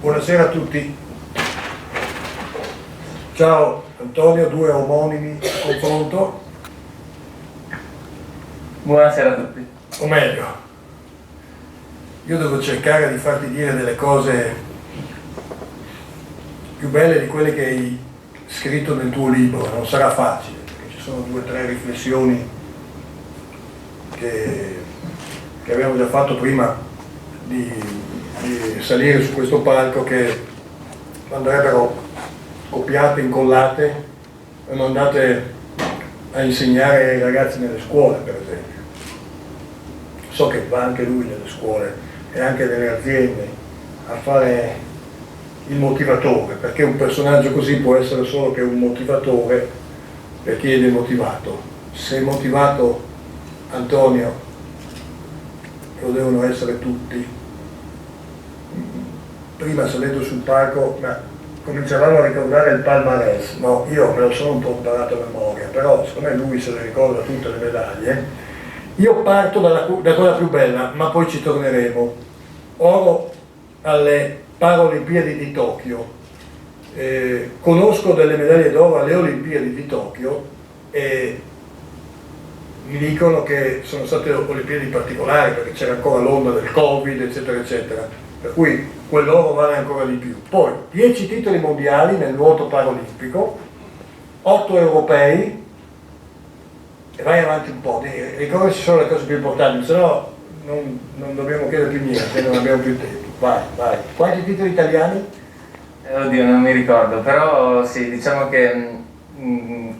Buonasera a tutti. Ciao Antonio, due omonimi a confronto. Buonasera a tutti. O meglio, io devo cercare di farti dire delle cose più belle di quelle che hai scritto nel tuo libro. Non sarà facile, perché ci sono 2 o 3 riflessioni che abbiamo già fatto prima di salire su questo palco, che andrebbero copiate, incollate e mandate a insegnare ai ragazzi nelle scuole, per esempio. So che va anche lui nelle scuole e anche nelle aziende a fare il motivatore, perché un personaggio così può essere solo che un motivatore per chi è demotivato. Se è motivato Antonio, lo devono essere tutti. Prima salendo sul palco, ma cominciavamo a ricordare il palmarès. No, io me lo sono un po' imparato a memoria, però secondo me lui se le ricorda tutte le medaglie. Io parto da quella più bella, ma poi ci torneremo. Oro alle Paralimpiadi di Tokyo. Conosco delle medaglie d'oro alle Olimpiadi di Tokyo e mi dicono che sono state Olimpiadi particolari perché c'era ancora l'onda del Covid, eccetera, eccetera. Per cui quell'oro vale ancora di più. Poi 10 titoli mondiali nel nuoto paralimpico, 8 europei, e vai avanti un po', ricordaci solo le cose più importanti, se no non dobbiamo chiedere più niente, non abbiamo più tempo. Vai. Quanti titoli italiani? Oddio, non mi ricordo, però sì, diciamo che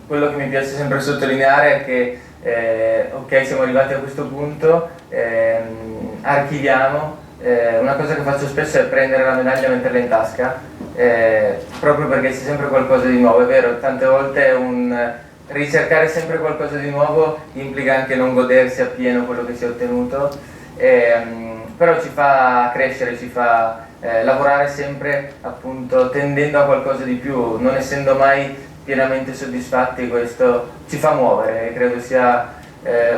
quello che mi piace sempre sottolineare è che ok, siamo arrivati a questo punto, archiviamo. Una cosa che faccio spesso è prendere la medaglia e metterla in tasca, proprio perché c'è sempre qualcosa di nuovo. È vero, tante volte ricercare sempre qualcosa di nuovo implica anche non godersi appieno quello che si è ottenuto, però ci fa crescere, ci fa lavorare sempre, appunto, tendendo a qualcosa di più, non essendo mai pienamente soddisfatti. Questo ci fa muovere e credo sia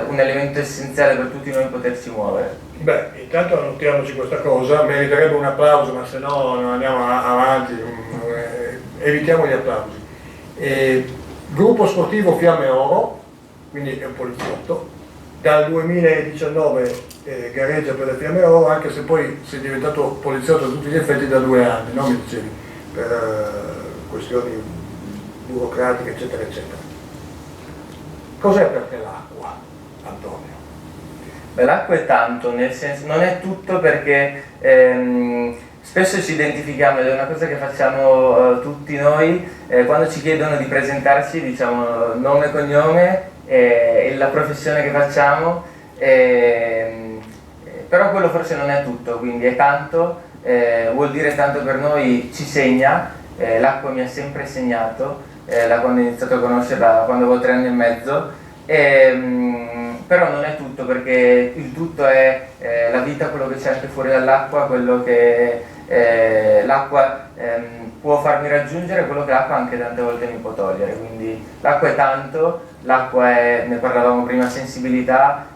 un elemento essenziale per tutti noi poterci muovere. Beh, intanto annotiamoci questa cosa, meriterebbe un applauso, ma se no non andiamo avanti, evitiamo gli applausi. Gruppo sportivo Fiamme Oro, quindi è un poliziotto, dal 2019 gareggia per le Fiamme Oro, anche se poi sei diventato poliziotto a tutti gli effetti da 2 anni, no? Mi dicevi, per questioni burocratiche, eccetera, eccetera. Cos'è per te l'acqua, Antonio? Beh, l'acqua è tanto, nel senso, non è tutto, perché spesso ci identifichiamo, ed è una cosa che facciamo tutti noi, quando ci chiedono di presentarci diciamo nome e cognome e la professione che facciamo, però quello forse non è tutto, quindi è tanto, vuol dire tanto per noi, ci segna, l'acqua mi ha sempre segnato, da quando ho iniziato a conoscerla, quando avevo 3 anni e mezzo, però non è tutto, perché il tutto è la vita, quello che c'è anche fuori dall'acqua, quello che l'acqua può farmi raggiungere, quello che l'acqua anche tante volte mi può togliere. Quindi l'acqua è tanto, l'acqua è, ne parlavamo prima, sensibilità,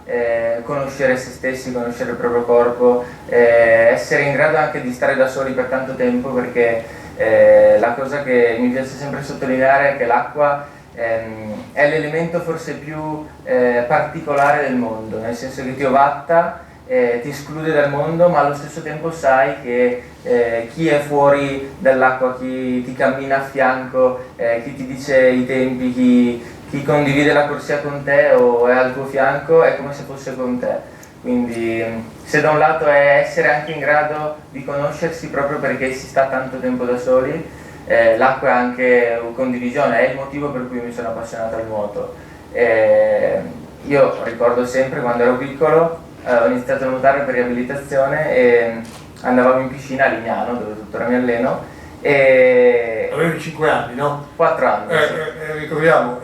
conoscere se stessi, conoscere il proprio corpo, essere in grado anche di stare da soli per tanto tempo, perché la cosa che mi piace sempre sottolineare è che l'acqua è l'elemento forse più particolare del mondo, nel senso che ti ovatta, ti esclude dal mondo, ma allo stesso tempo sai che chi è fuori dall'acqua, chi ti cammina a fianco, chi ti dice i tempi, chi condivide la corsia con te o è al tuo fianco, è come se fosse con te. Quindi se da un lato è essere anche in grado di conoscersi proprio perché si sta tanto tempo da soli, l'acqua è anche condivisione, è il motivo per cui mi sono appassionato al nuoto. Io ricordo sempre quando ero piccolo, ho iniziato a nuotare per riabilitazione e andavamo in piscina a Lignano, dove tuttora mi alleno. Avevi 5 anni, no? 4 anni. Sì. Ricordiamo,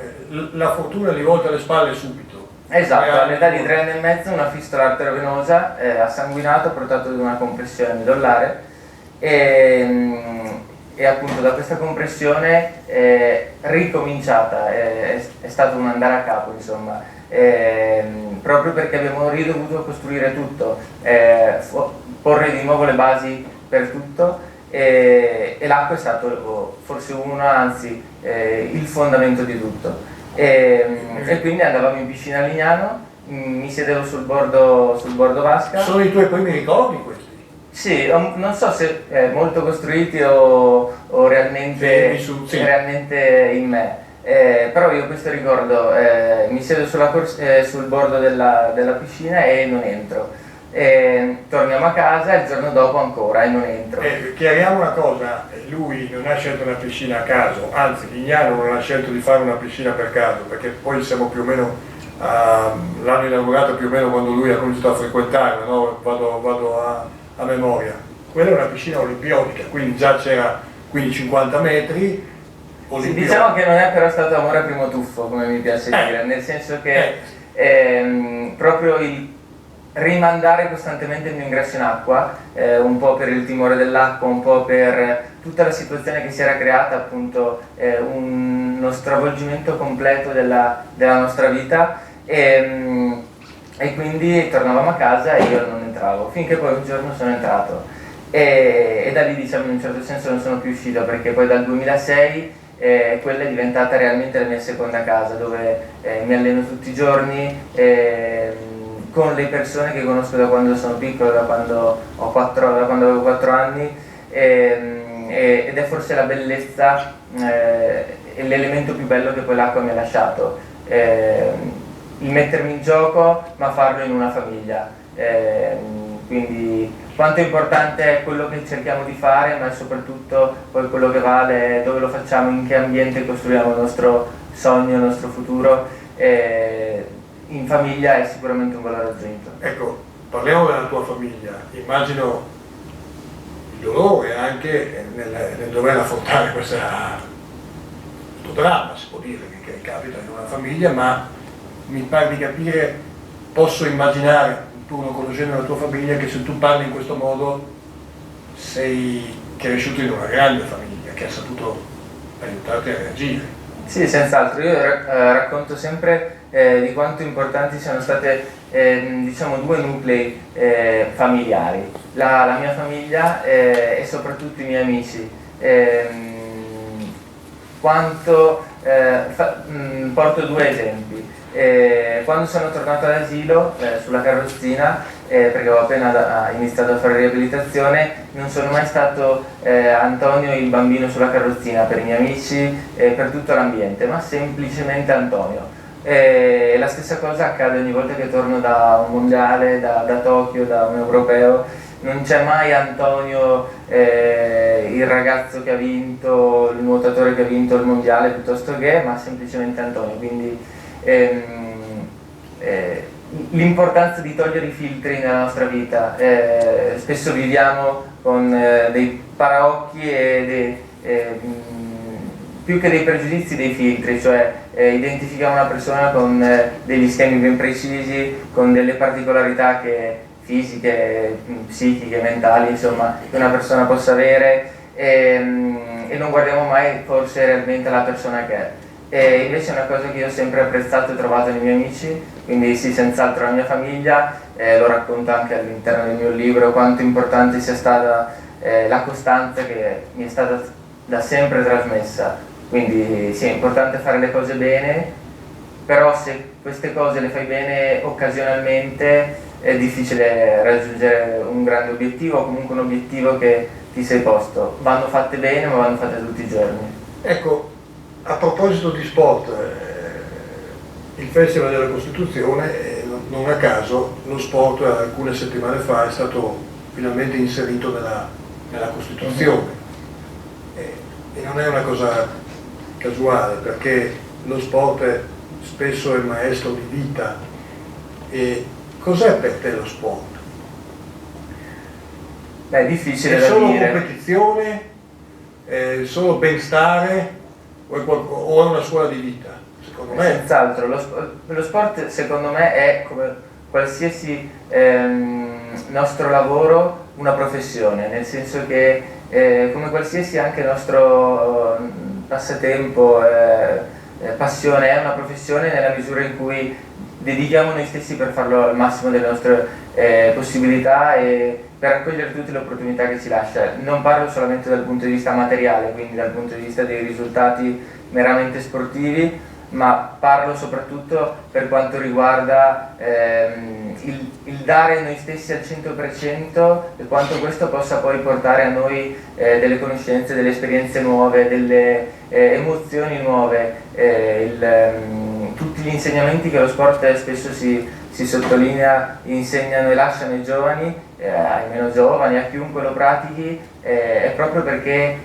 la fortuna gli volta le spalle subito. Esatto, all'età di 3 anni e mezzo una fistola arteriovenosa, ha sanguinato, portato ad una compressione medullare e appunto da questa compressione ricominciata, è stato un andare a capo, insomma, proprio perché abbiamo ridovuto costruire tutto, porre di nuovo le basi per tutto, e l'acqua è stato forse anzi il fondamento di tutto. E quindi andavamo in piscina a Lignano, mi siedevo sul bordo vasca. Sono i tuoi primi ricordi questi? Sì, non so se molto costruiti o realmente, sì. realmente in me, però io questo ricordo, mi siedo sul bordo della piscina e non entro. Torniamo a casa e il giorno dopo ancora e non entro. Chiariamo una cosa, lui non ha scelto una piscina a caso, anzi Lignano non ha scelto di fare una piscina per caso, perché poi siamo più o meno, l'hanno inaugurata più o meno quando lui ha cominciato a frequentarla, no? Vado a memoria. Quella è una piscina olimpionica, quindi già c'era 50 metri. Sì, diciamo che non è però stato amore a primo tuffo, come mi piace dire, nel senso che proprio il rimandare costantemente il mio ingresso in acqua, un po' per il timore dell'acqua, un po' per tutta la situazione che si era creata, appunto uno stravolgimento completo della nostra vita, e quindi tornavamo a casa e io non entravo, finché poi un giorno sono entrato e da lì, diciamo, in un certo senso non sono più uscito, perché poi dal 2006 quella è diventata realmente la mia seconda casa, dove mi alleno tutti i giorni con le persone che conosco da quando sono piccolo, da quando avevo 4 anni, ed è forse la bellezza e l'elemento più bello che poi l'acqua mi ha lasciato, il mettermi in gioco ma farlo in una famiglia, quindi quanto è importante è quello che cerchiamo di fare, ma è soprattutto poi quello che vale, dove lo facciamo, in che ambiente costruiamo il nostro sogno, il nostro futuro. In famiglia è sicuramente un valore aggiunto. Ecco, parliamo della tua famiglia. Immagino il dolore anche nel dover affrontare questo dramma, si può dire, che capita in una famiglia, ma mi pare di capire, posso immaginare, tu non conoscendo la tua famiglia, che se tu parli in questo modo sei cresciuto in una grande famiglia che ha saputo aiutarti a reagire. Sì, senz'altro. Io racconto sempre di quanto importanti siano state, diciamo, 2 nuclei familiari, la mia famiglia e soprattutto i miei amici. Porto 2 esempi. Quando sono tornato all'asilo sulla carrozzina, perché avevo appena iniziato a fare riabilitazione, non sono mai stato Antonio il bambino sulla carrozzina per i miei amici e per tutto l'ambiente, ma semplicemente Antonio. La stessa cosa accade ogni volta che torno da un mondiale, da Tokyo, da un europeo. Non c'è mai Antonio, il ragazzo che ha vinto, il nuotatore che ha vinto il mondiale, piuttosto che, ma semplicemente Antonio. Quindi l'importanza di togliere i filtri nella nostra vita. Spesso viviamo con dei paraocchi e più che dei pregiudizi, dei filtri, cioè identifichiamo una persona con degli schemi ben precisi, con delle particolarità fisiche, psichiche, mentali, insomma, che una persona possa avere, e non guardiamo mai forse realmente la persona che è. E invece è una cosa che io ho sempre apprezzato e trovato nei miei amici, quindi sì, senz'altro la mia famiglia, lo racconto anche all'interno del mio libro, quanto importante sia stata la costanza che mi è stata da sempre trasmessa. Quindi sì, è importante fare le cose bene, però se queste cose le fai bene occasionalmente è difficile raggiungere un grande obiettivo, o comunque un obiettivo che ti sei posto. Vanno fatte bene, ma vanno fatte tutti i giorni. Ecco, a proposito di sport, il Festival della Costituzione, non a caso, lo sport alcune settimane fa è stato finalmente inserito nella Costituzione. E non è una cosa casuale, perché lo sport spesso è il maestro di vita. E cos'è per te lo sport? È difficile è da solo dire. Competizione? È solo benstare? O è una scuola di vita? Secondo me. Senz'altro, lo sport secondo me è, come qualsiasi nostro lavoro, una professione, nel senso che come qualsiasi anche nostro passatempo, passione, è una professione nella misura in cui dedichiamo noi stessi per farlo al massimo delle nostre possibilità e per raccogliere tutte le opportunità che ci lascia. Non parlo solamente dal punto di vista materiale, quindi dal punto di vista dei risultati meramente sportivi, ma parlo soprattutto per quanto riguarda il dare noi stessi al 100% e quanto questo possa poi portare a noi delle conoscenze, delle esperienze nuove, delle emozioni nuove, tutti gli insegnamenti che lo sport spesso si sottolinea, insegnano e lasciano ai giovani, ai meno giovani, a chiunque lo pratichi, è proprio perché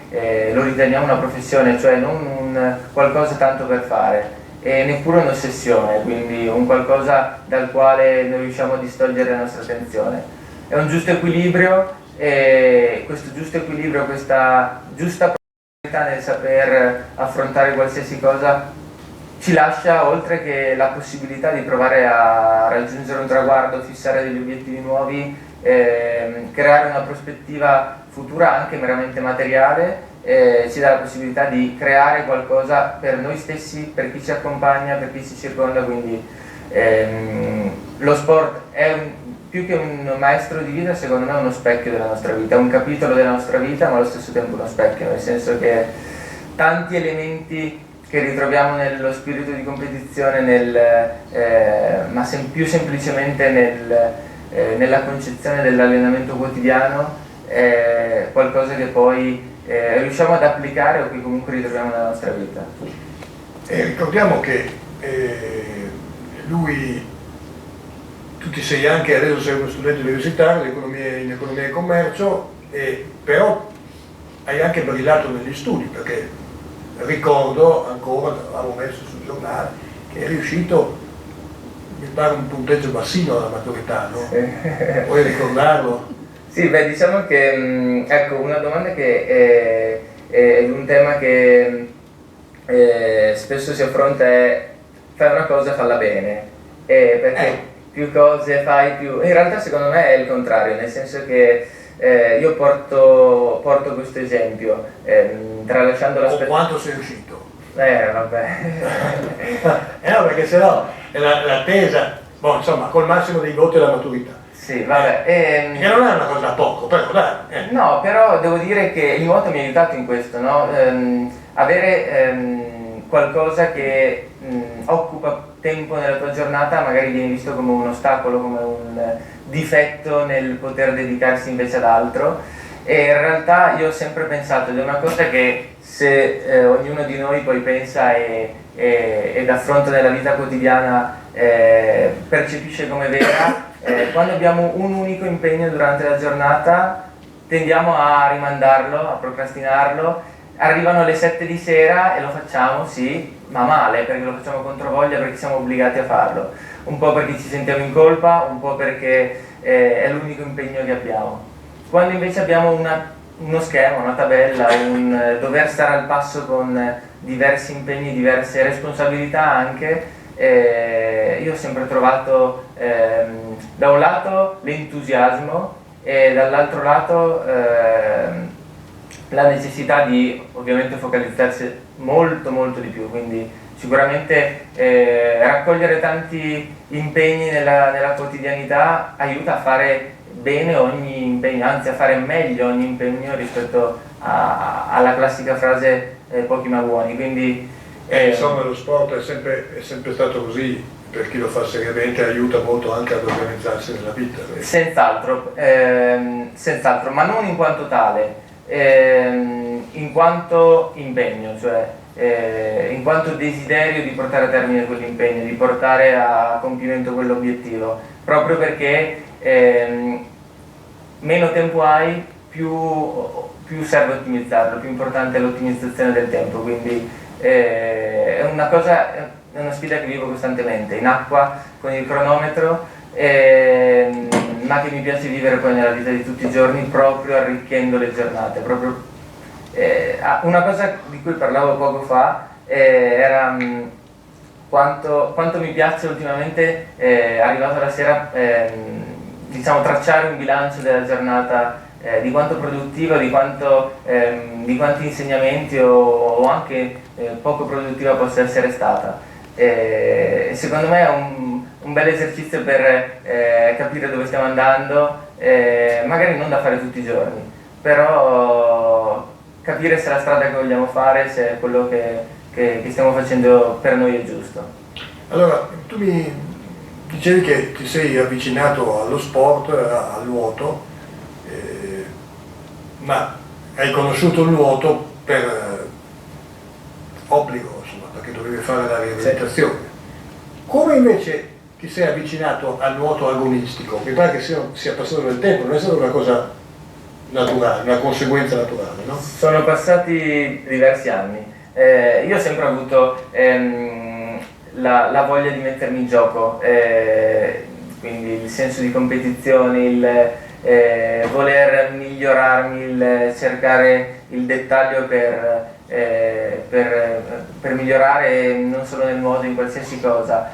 lo riteniamo una professione, cioè non un qualcosa tanto per fare, e neppure un'ossessione, quindi un qualcosa dal quale non riusciamo a distogliere la nostra attenzione. È un giusto equilibrio, e questo giusto equilibrio, questa giusta probabilità nel saper affrontare qualsiasi cosa ci lascia, oltre che la possibilità di provare a raggiungere un traguardo, fissare degli obiettivi nuovi, creare una prospettiva futura anche meramente materiale, ci dà la possibilità di creare qualcosa per noi stessi, per chi ci accompagna, per chi ci circonda, quindi lo sport è più che un maestro di vita, secondo me è uno specchio della nostra vita, è un capitolo della nostra vita, ma allo stesso tempo uno specchio, nel senso che tanti elementi che ritroviamo nello spirito di competizione, ma più semplicemente nella concezione dell'allenamento quotidiano, è qualcosa che poi riusciamo ad applicare o che comunque ritroviamo nella nostra vita. Ricordiamo che lui, tu ti sei anche, adesso sei uno studente universitario in economia e commercio, però hai anche brillato negli studi, perché ricordo ancora, l'avevo messo sul giornale, che è riuscito, mi pare un punteggio bassino alla maturità, no? Puoi ricordarlo? Sì, beh, diciamo che, ecco, una domanda che è un tema che spesso si affronta è: fai una cosa, falla bene, perché più cose fai più... In realtà secondo me è il contrario, nel senso che io porto questo esempio, tralasciando l'aspetto... Quanto sei riuscito? Vabbè. No, perché sennò l'attesa, boh, insomma, col massimo dei voti alla maturità. Sì, vabbè. Che non è una cosa da poco, però dai. No, però devo dire che il nuoto mi ha aiutato in questo, no? Avere qualcosa che occupa tempo nella tua giornata magari viene visto come un ostacolo, come un difetto nel poter dedicarsi invece ad altro, e in realtà io ho sempre pensato, ed è una cosa che se ognuno di noi poi pensa ed affronta nella vita quotidiana, percepisce come vera, quando abbiamo un unico impegno durante la giornata tendiamo a rimandarlo, a procrastinarlo, arrivano le 7 di sera e lo facciamo, sì, ma male, perché lo facciamo controvoglia, perché siamo obbligati a farlo, un po' perché ci sentiamo in colpa, un po' perché è l'unico impegno che abbiamo. Quando invece abbiamo uno schema, una tabella, un dover stare al passo con diversi impegni, diverse responsabilità anche, io ho sempre trovato da un lato l'entusiasmo e dall'altro lato la necessità di ovviamente focalizzarsi molto molto di più, quindi sicuramente raccogliere tanti impegni nella quotidianità aiuta a fare bene ogni impegno, anzi a fare meglio ogni impegno rispetto alla classica frase pochi ma buoni, quindi insomma lo sport è sempre stato così, per chi lo fa seriamente aiuta molto anche ad organizzarsi nella vita. Senz'altro, ma non in quanto tale, in quanto impegno, cioè in quanto desiderio di portare a termine quell'impegno, di portare a compimento quell'obiettivo, proprio perché meno tempo hai, più serve ottimizzarlo, più importante è l'ottimizzazione del tempo, quindi è una sfida che vivo costantemente, in acqua, con il cronometro, ma che mi piace vivere poi nella vita di tutti i giorni, proprio arricchendo le giornate. Una cosa di cui parlavo poco fa era quanto mi piace ultimamente, arrivato alla sera, diciamo, tracciare un bilancio della giornata, di quanto produttiva, di quanti insegnamenti o anche poco produttiva possa essere stata. Secondo me è un bel esercizio per capire dove stiamo andando, magari non da fare tutti i giorni, però capire se la strada che vogliamo fare, se quello che stiamo facendo per noi è giusto. Allora, tu mi dicevi che ti sei avvicinato allo sport, al nuoto, ma hai conosciuto il nuoto per obbligo, insomma, perché dovevi fare la riabilitazione. Come invece ti sei avvicinato al nuoto agonistico? Mi pare che sia passato del tempo, non è stata una cosa naturale, una conseguenza naturale, no? Sono passati diversi anni. Io ho sempre avuto la voglia di mettermi in gioco, quindi il senso di competizione, il voler migliorarmi, il cercare il dettaglio per migliorare non solo nel nuoto, in qualsiasi cosa,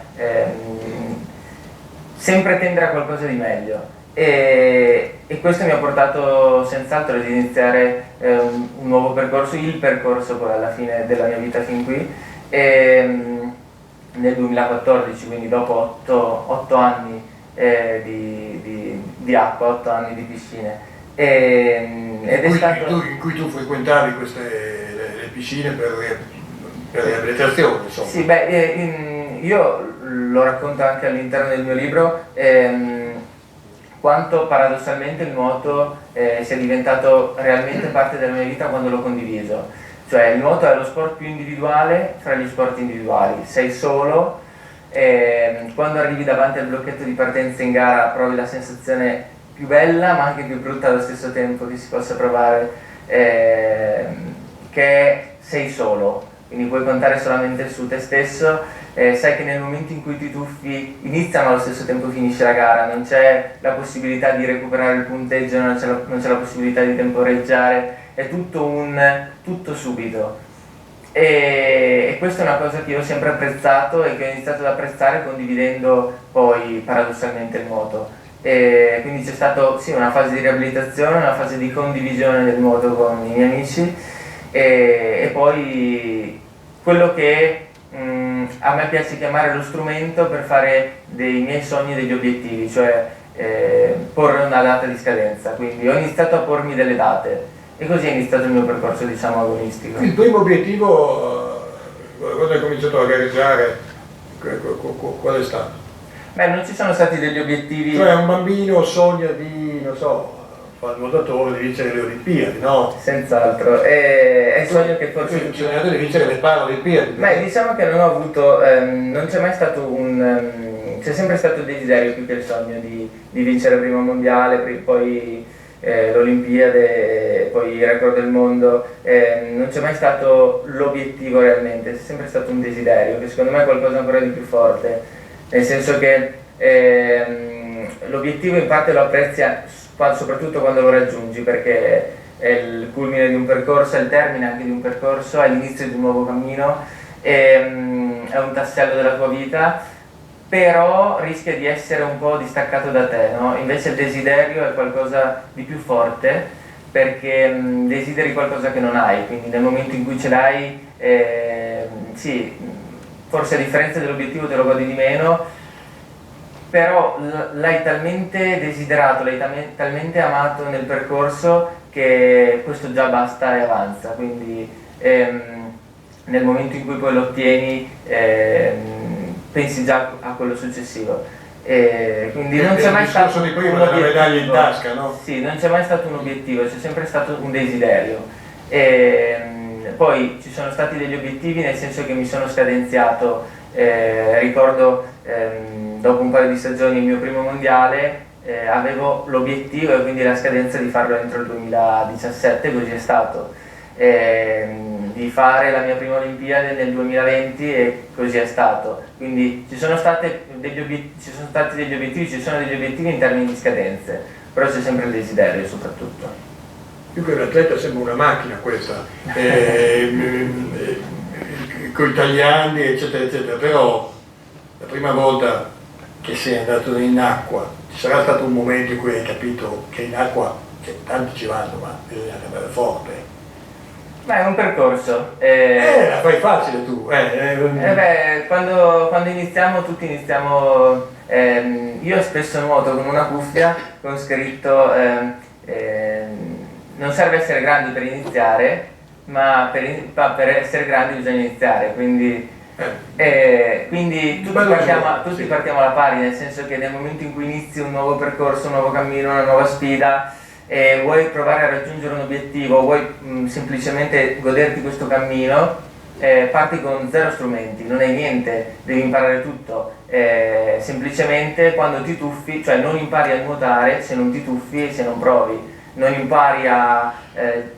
sempre tendere a qualcosa di meglio. E questo mi ha portato senz'altro ad iniziare un nuovo percorso, il percorso poi alla fine della mia vita fin qui, nel 2014, quindi dopo 8 anni di acqua, 8 anni di piscine. In cui tu frequentavi le piscine per riabilitazione, insomma. Sì, io lo racconto anche all'interno del mio libro, quanto paradossalmente il nuoto sia diventato realmente parte della mia vita quando l'ho condiviso. Cioè il nuoto è lo sport più individuale fra gli sport individuali, sei solo, quando arrivi davanti al blocchetto di partenza in gara provi la sensazione più bella ma anche più brutta allo stesso tempo che si possa provare, che sei solo, quindi puoi contare solamente su te stesso. Sai che nel momento in cui ti tuffi inizia ma allo stesso tempo finisce la gara, non c'è la possibilità di recuperare il punteggio, non c'è la possibilità di temporeggiare, è tutto subito. E questa è una cosa che io ho sempre apprezzato e che ho iniziato ad apprezzare condividendo poi paradossalmente il nuoto. E quindi c'è stata sì, una fase di riabilitazione, una fase di condivisione del nuoto con i miei amici e poi quello che a me piace chiamare lo strumento per fare dei miei sogni degli obiettivi, cioè porre una data di scadenza. Quindi ho iniziato a pormi delle date e così è iniziato il mio percorso, diciamo, agonistico. Il primo obiettivo, quando hai cominciato a gareggiare, qual è stato? Beh, non ci sono stati degli obiettivi. Cioè un bambino sogna di, non so, fare il nuotatore, di vincere le Olimpiadi, no? Senz'altro, è il sogno che forse... Ho sognato di vincere le Paralimpiadi. Beh, diciamo che non ho avuto, non c'è mai stato c'è sempre stato il desiderio più che il sogno di vincere il primo mondiale, poi l'Olimpiade, poi il record del mondo, non c'è mai stato l'obiettivo realmente, c'è sempre stato un desiderio, che secondo me è qualcosa ancora di più forte, nel senso che l'obiettivo in parte lo apprezzi soprattutto quando lo raggiungi, perché è il culmine di un percorso, è il termine anche di un percorso, è l'inizio di un nuovo cammino, è un tassello della tua vita, però rischia di essere un po' distaccato da te, no? Invece il desiderio è qualcosa di più forte, perché desideri qualcosa che non hai, quindi nel momento in cui ce l'hai, sì, forse a differenza dell'obiettivo te lo godi di meno, però l'hai talmente desiderato, l'hai talmente amato nel percorso che questo già basta e avanza, quindi nel momento in cui poi lo ottieni pensi già a quello successivo. Quindi non c'è mai stato un obiettivo, medaglia in tasca, no? Sì, non c'è mai stato un obiettivo, c'è sempre stato un desiderio. Poi ci sono stati degli obiettivi, nel senso che mi sono scadenziato, ricordo dopo un paio di stagioni il mio primo mondiale, avevo l'obiettivo e quindi la scadenza di farlo entro il 2017, così è stato, di fare la mia prima Olimpiade nel 2020 e così è stato. Quindi ci sono stati degli obiettivi, ci sono degli obiettivi in termini di scadenze, però c'è sempre il desiderio soprattutto. Più che un atleta sembra una macchina questa, con i tagliandi eccetera eccetera, però la prima volta che sei andato in acqua ci sarà stato un momento in cui hai capito che in acqua, cioè, tanti ci vanno ma bisogna andare forte. Beh, è un percorso. La fai facile tu. Quando iniziamo, tutti iniziamo Io spesso nuoto con una cuffia con scritto non serve essere grandi per iniziare, ma per essere grandi bisogna iniziare, quindi tutti partiamo alla pari, nel senso che nel momento in cui inizi un nuovo percorso, un nuovo cammino, una nuova sfida, e vuoi provare a raggiungere un obiettivo, vuoi semplicemente goderti questo cammino, parti con 0 strumenti, non hai niente, devi imparare tutto. Semplicemente quando ti tuffi, cioè non impari a nuotare se non ti tuffi e se non provi, non impari a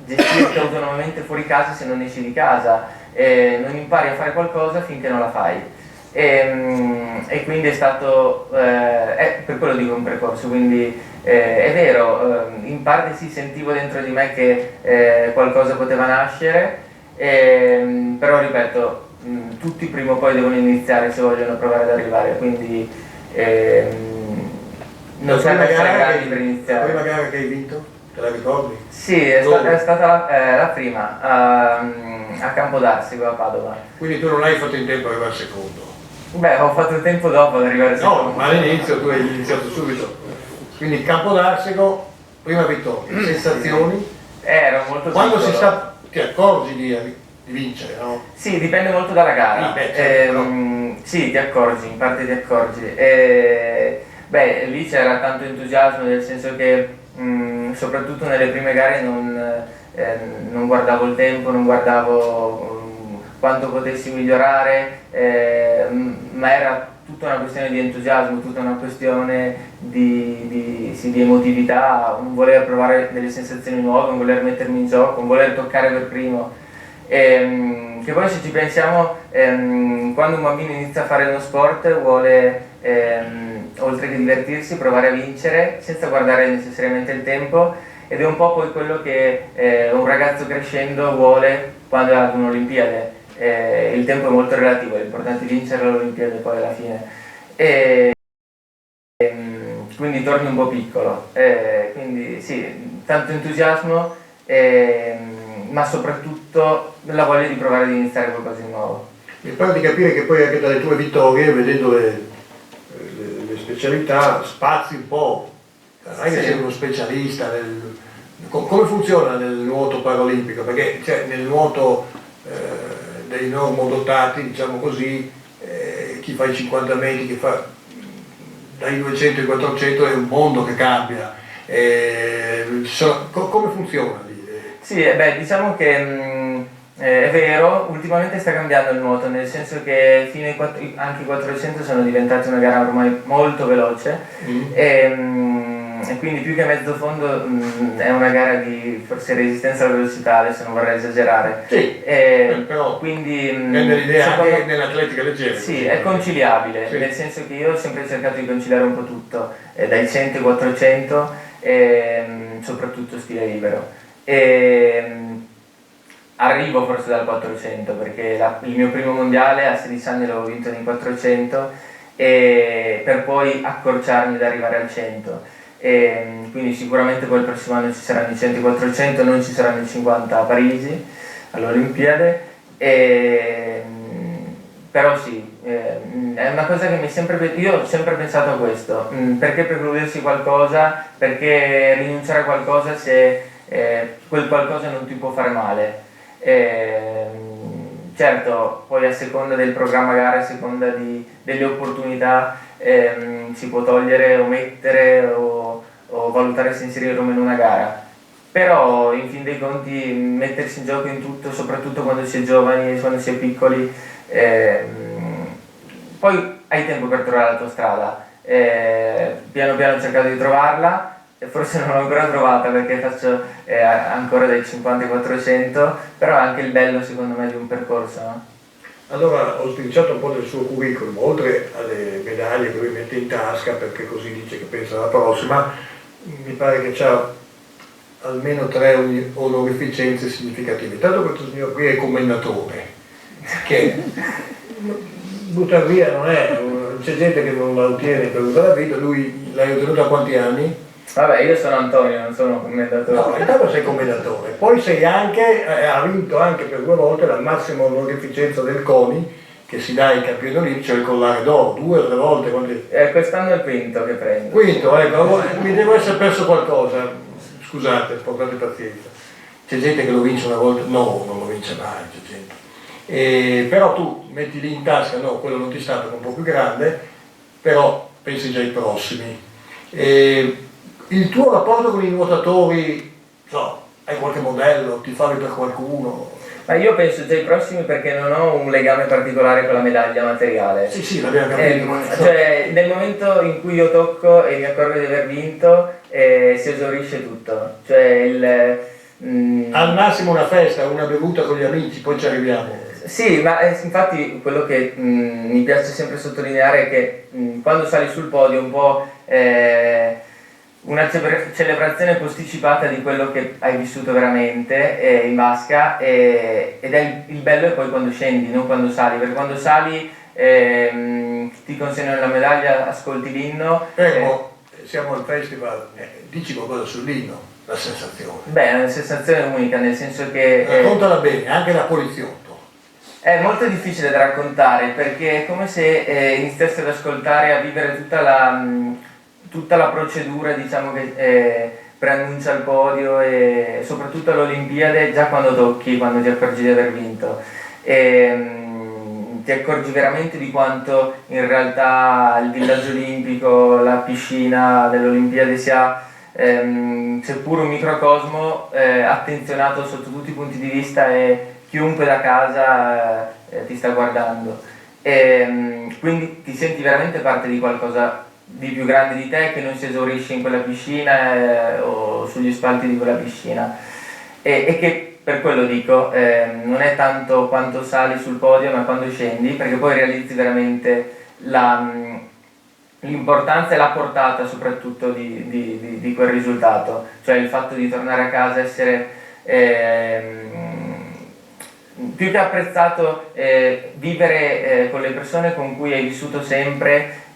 gestirti autonomamente fuori casa se non esci di casa, non impari a fare qualcosa finché non la fai. E quindi è stato, per quello dico un percorso, quindi è vero, in parte sì, sentivo dentro di me che qualcosa poteva nascere, però ripeto, tutti prima o poi devono iniziare se vogliono provare ad arrivare, quindi non serve essere grandi per iniziare. La prima gara che hai vinto, te la ricordi? Sì, è stata la prima, a Campodarsego, a Padova. Quindi tu non hai fatto in tempo ad arrivare al secondo? Beh, ho fatto il tempo dopo ad arrivare al secondo. No, ma all'inizio tu hai iniziato subito. Quindi Campodarsego, prima vittoria, sensazioni? Ero molto Quando piccolo. si sta, ti accorgi di vincere, no? Sì, dipende molto dalla gara. Sì, ti accorgi, in parte ti accorgi. Beh, lì c'era tanto entusiasmo, nel senso che soprattutto nelle prime gare non guardavo il tempo, non guardavo quanto potessi migliorare, ma era tutta una questione di entusiasmo, tutta una questione di emotività, un voler provare delle sensazioni nuove, un voler mettermi in gioco, un voler toccare per primo. Che poi se ci pensiamo, quando un bambino inizia a fare uno sport vuole, oltre che divertirsi, provare a vincere senza guardare necessariamente il tempo, ed è un po' poi quello che un ragazzo crescendo vuole quando è ad un'Olimpiade. Il tempo è molto relativo, è importante vincere l'Olimpiade poi alla fine. Quindi torni un po' piccolo, quindi sì, tanto entusiasmo, ma soprattutto la voglia di provare ad iniziare qualcosa di nuovo. Mi pare di capire che poi anche dalle tue vittorie, vedendo le specialità, spazi un po', non è che sei uno specialista come funziona nel nuoto paralimpico? Perché nel nuoto dei normodotati, diciamo così, chi fa i 50 metri, chi fa dai 200 ai 400 è un mondo che cambia. Come funziona lì? Sì, diciamo che è vero, ultimamente sta cambiando il nuoto, nel senso che anche i 400 sono diventati una gara ormai molto veloce, e quindi più che mezzo fondo è una gara di forse resistenza alla velocità, adesso non vorrei esagerare. Sì, però quindi rende l'idea anche nell'atletica leggera. Sì, è conciliabile, sì. Nel senso che io ho sempre cercato di conciliare un po' tutto, dai 100 ai 400, soprattutto stile libero. Arrivo forse dal 400 perché il mio primo mondiale a 16 anni l'avevo vinto nei 400, per poi accorciarmi ad arrivare al 100. Quindi sicuramente poi il prossimo anno ci saranno i 100 e i 400, non ci saranno i 50 a Parigi all'Olimpiade, però sì, è una cosa che io ho sempre pensato a questo, perché precludersi qualcosa, perché rinunciare a qualcosa se quel qualcosa non ti può fare male. Certo, poi a seconda del programma gara, a seconda delle opportunità, si può togliere o mettere o valutare se inserire o meno una gara, però in fin dei conti mettersi in gioco in tutto, soprattutto quando si è giovani, quando si è piccoli, poi hai tempo per trovare la tua strada. Piano piano ho cercato di trovarla, e forse non l'ho ancora trovata perché faccio ancora dai 50 ai 400, però è anche il bello secondo me di un percorso, no? Allora ho sbirciato un po' del suo curriculum, oltre alle medaglie che lui mette in tasca perché così dice che pensa alla prossima, mi pare che c'ha almeno 3 onorificenze significative. Tanto questo signor qui è commendatore, che buttar via non è, c'è gente che non la ottiene per tutta la vita, lui l'hai ottenuta a quanti anni? Vabbè, io sono Antonio, non sono commendatore. No, intanto sei commendatore, poi sei anche, ha vinto anche per 2 volte la massima onorificenza del CONI, che si dà ai campioni olimpici, il collare d'oro, 2 o 3 volte. Quest'anno è il quinto che prendo. Quinto, ecco, mi devo essere perso qualcosa, scusate, portate pazienza. C'è gente che lo vince una volta, no, non lo vince mai, c'è gente. Però tu metti lì in tasca, no, quello non ti sta perché è un po' più grande, però pensi già ai prossimi. Il tuo rapporto con i nuotatori, so, hai qualche modello, ti favi per qualcuno? Ma io penso già ai prossimi perché non ho un legame particolare con la medaglia materiale. Sì, l'abbiamo capito. Cioè, nel momento in cui io tocco e mi accorgo di aver vinto, si esaurisce tutto. Cioè, al massimo una festa, una bevuta con gli amici, poi ci arriviamo. Sì, ma infatti quello che mi piace sempre sottolineare è che quando sali sul podio un po' una celebrazione posticipata di quello che hai vissuto veramente in vasca, ed è il bello è poi quando scendi, non quando sali, perché quando sali ti consegnano la medaglia, ascolti l'inno. Siamo al festival, dici qualcosa sull'inno, la sensazione. Beh, è una sensazione unica, nel senso che... Raccontala bene, anche da poliziotto. È molto difficile da raccontare perché è come se iniziassi ad ascoltare, a vivere tutta la procedura, diciamo, che preannuncia il podio e soprattutto all'Olimpiade, già quando tocchi, quando ti accorgi di aver vinto. Ti accorgi veramente di quanto in realtà il villaggio olimpico, la piscina dell'Olimpiade sia seppur un microcosmo attenzionato sotto tutti i punti di vista e chiunque da casa ti sta guardando. Quindi ti senti veramente parte di qualcosa di più grande di te che non si esaurisce in quella piscina o sugli spalti di quella piscina. E che per quello dico, non è tanto quanto sali sul podio ma quando scendi, perché poi realizzi veramente l'importanza e la portata soprattutto di quel risultato, cioè il fatto di tornare a casa, essere più che apprezzato, vivere con le persone con cui hai vissuto sempre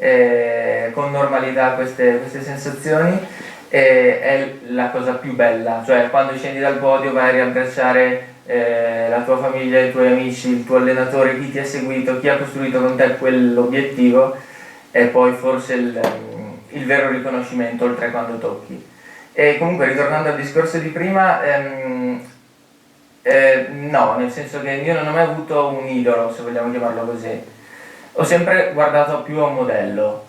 con normalità queste sensazioni. È la cosa più bella, cioè quando scendi dal podio vai a riabbracciare la tua famiglia, i tuoi amici, il tuo allenatore, chi ti ha seguito, chi ha costruito con te quell'obiettivo, e poi forse il vero riconoscimento, oltre a quando tocchi. E comunque, ritornando al discorso di prima, no, nel senso che io non ho mai avuto un idolo, se vogliamo chiamarlo così. Ho sempre guardato più a un modello,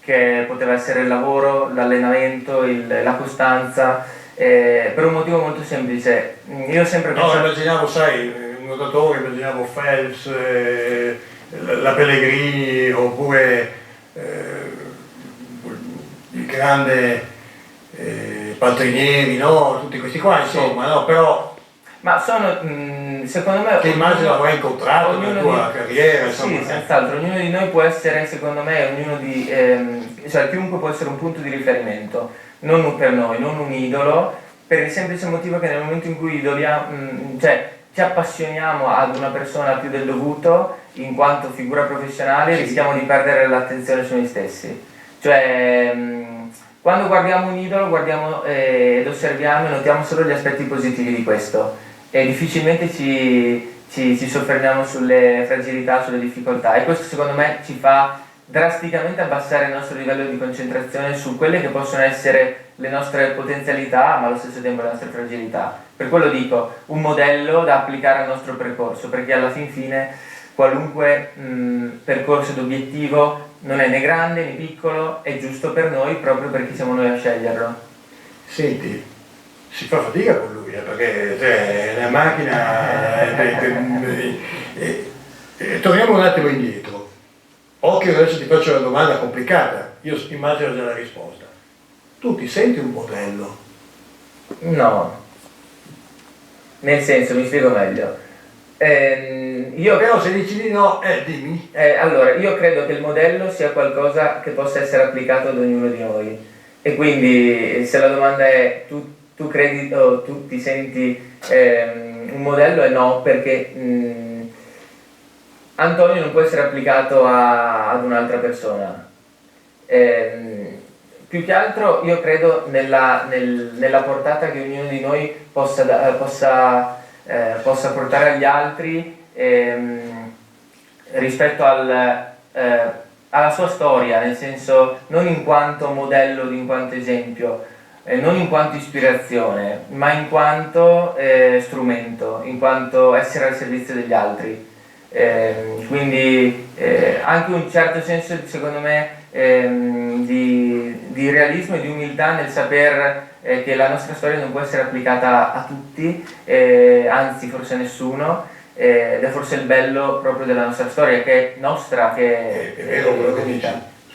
che poteva essere il lavoro, l'allenamento, la costanza, per un motivo molto semplice. Io ho sempre pensato... No, immaginavo, sai, un nuotatore, immaginavo Phelps, la Pellegrini, oppure il grande Paltrinieri, no? Tutti questi qua, insomma, no? Però... Ma sono, secondo me... Che immagino avrai incontrato nella tua carriera, insomma. Sì, senz'altro, ognuno di noi può essere, secondo me, cioè chiunque può essere un punto di riferimento, non per noi, non un idolo, per il semplice motivo che nel momento in cui ci appassioniamo ad una persona più del dovuto, in quanto figura professionale, rischiamo di perdere l'attenzione su noi stessi. Cioè, quando guardiamo un idolo, guardiamo ed osserviamo e notiamo solo gli aspetti positivi di questo. E difficilmente ci soffermiamo sulle fragilità, sulle difficoltà, e questo secondo me ci fa drasticamente abbassare il nostro livello di concentrazione su quelle che possono essere le nostre potenzialità, ma allo stesso tempo le nostre fragilità. Per quello dico, un modello da applicare al nostro percorso, perché alla fin fine qualunque percorso ed obiettivo non è né grande né piccolo, è giusto per noi proprio perché siamo noi a sceglierlo. Senti, si fa fatica con lui, perché è una macchina. Torniamo un attimo indietro. Occhio, adesso ti faccio una domanda complicata, io immagino già la risposta. Tu ti senti un modello? No, nel senso, mi spiego meglio. Però se dici di no, dimmi. Allora, io credo che il modello sia qualcosa che possa essere applicato ad ognuno di noi, e quindi se la domanda è tu credi o tu ti senti un modello, è no, perché Antonio non può essere applicato ad un'altra persona. Più che altro io credo nella portata che ognuno di noi possa portare agli altri, rispetto alla sua storia, nel senso non in quanto modello, in quanto esempio, non in quanto ispirazione, ma in quanto strumento, in quanto essere al servizio degli altri. Quindi anche un certo senso, secondo me, di realismo e di umiltà nel saper che la nostra storia non può essere applicata a tutti, anzi forse a nessuno, ed è forse il bello proprio della nostra storia, che è nostra, che È vero quello che dici,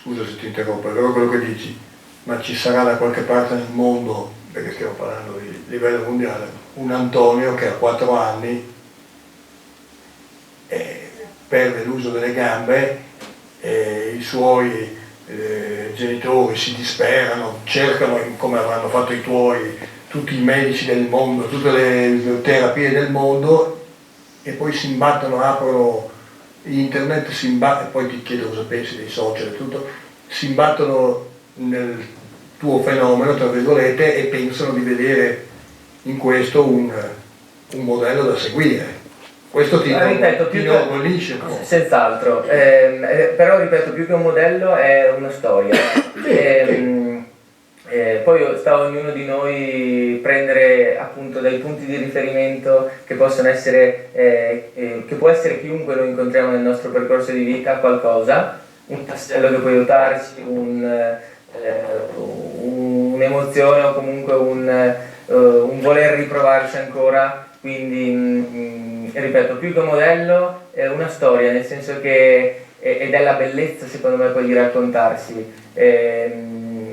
scusa se ti interrompo, è vero quello che dici, ma ci sarà da qualche parte nel mondo, perché stiamo parlando di livello mondiale, un Antonio che a 4 anni perde l'uso delle gambe, i suoi genitori si disperano, cercano, come avranno fatto i tuoi, tutti i medici del mondo, tutte le terapie del mondo, e poi si imbattono, aprono internet, e poi ti chiedo cosa pensi dei social e tutto, si imbattono nel tuo fenomeno, tra virgolette, e pensano di vedere in questo un modello da seguire. Questo ti inorgoglisce un po'. Senz'altro, però ripeto, più che un modello è una storia. Poi sta a ognuno di noi prendere appunto dei punti di riferimento che possono essere, che può essere chiunque lo incontriamo nel nostro percorso di vita, qualcosa, un tassello che può aiutarci, un'emozione o comunque un voler riprovarci ancora. Quindi ripeto, più che un modello è una storia, nel senso che ed è la bellezza secondo me poi di raccontarsi,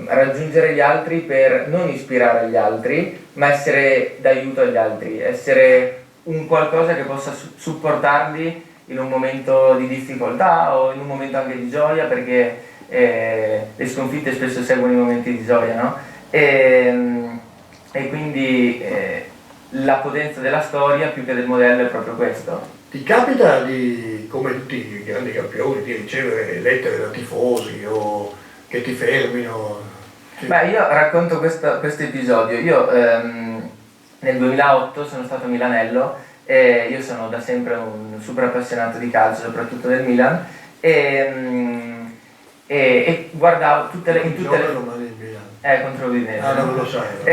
raggiungere gli altri per non ispirare gli altri, ma essere d'aiuto agli altri, essere un qualcosa che possa supportarli in un momento di difficoltà o in un momento anche di gioia, perché le sconfitte spesso seguono i momenti di gioia, no? E quindi la potenza della storia più che del modello è proprio questo. Ti capita di, come tutti i grandi campioni, di ricevere lettere da tifosi o che ti fermino? Beh, io racconto questo episodio. Io nel 2008 sono stato a Milanello e io sono da sempre un super appassionato di calcio, soprattutto del Milan, e guardavo in tutte le contro l'Udinese. Ah, non lo sai, no.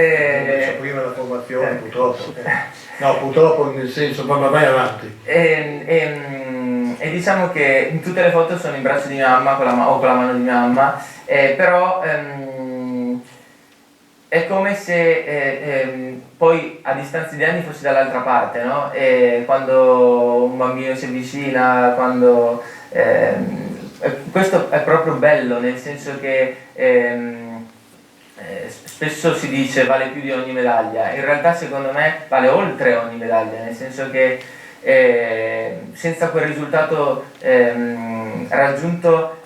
Prima la formazione, purtroppo. No, purtroppo nel senso, ma vai avanti. E diciamo che in tutte le foto sono in braccio di mia mamma o con la mano di mia mamma, però è come se poi a distanza di anni fossi dall'altra parte, no? E quando un bambino si avvicina, quando questo è proprio bello, nel senso che spesso si dice vale più di ogni medaglia, in realtà secondo me vale oltre ogni medaglia, nel senso che senza quel risultato raggiunto,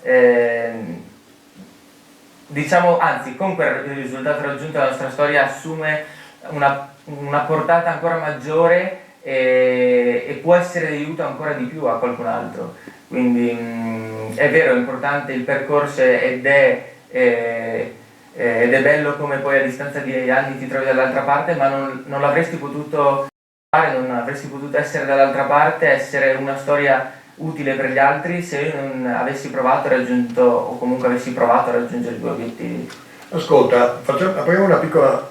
diciamo, anzi con quel risultato raggiunto la nostra storia assume una portata ancora maggiore e può essere di aiuto ancora di più a qualcun altro. Quindi è vero, è importante il percorso ed è bello come poi a distanza di anni ti trovi dall'altra parte, ma non l'avresti potuto fare, non avresti potuto essere dall'altra parte, essere una storia utile per gli altri se io non avessi provato o comunque avessi provato a raggiungere i tuoi obiettivi. Ascolta, apriamo una piccola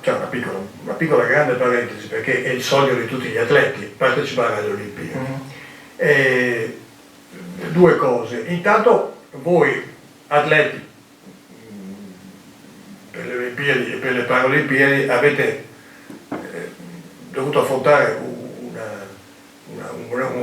grande parentesi, perché è il sogno di tutti gli atleti partecipare alle Olimpiadi. Mm-hmm. Due cose. Intanto voi atleti per le Olimpiadi e per le Paralimpiadi avete dovuto affrontare un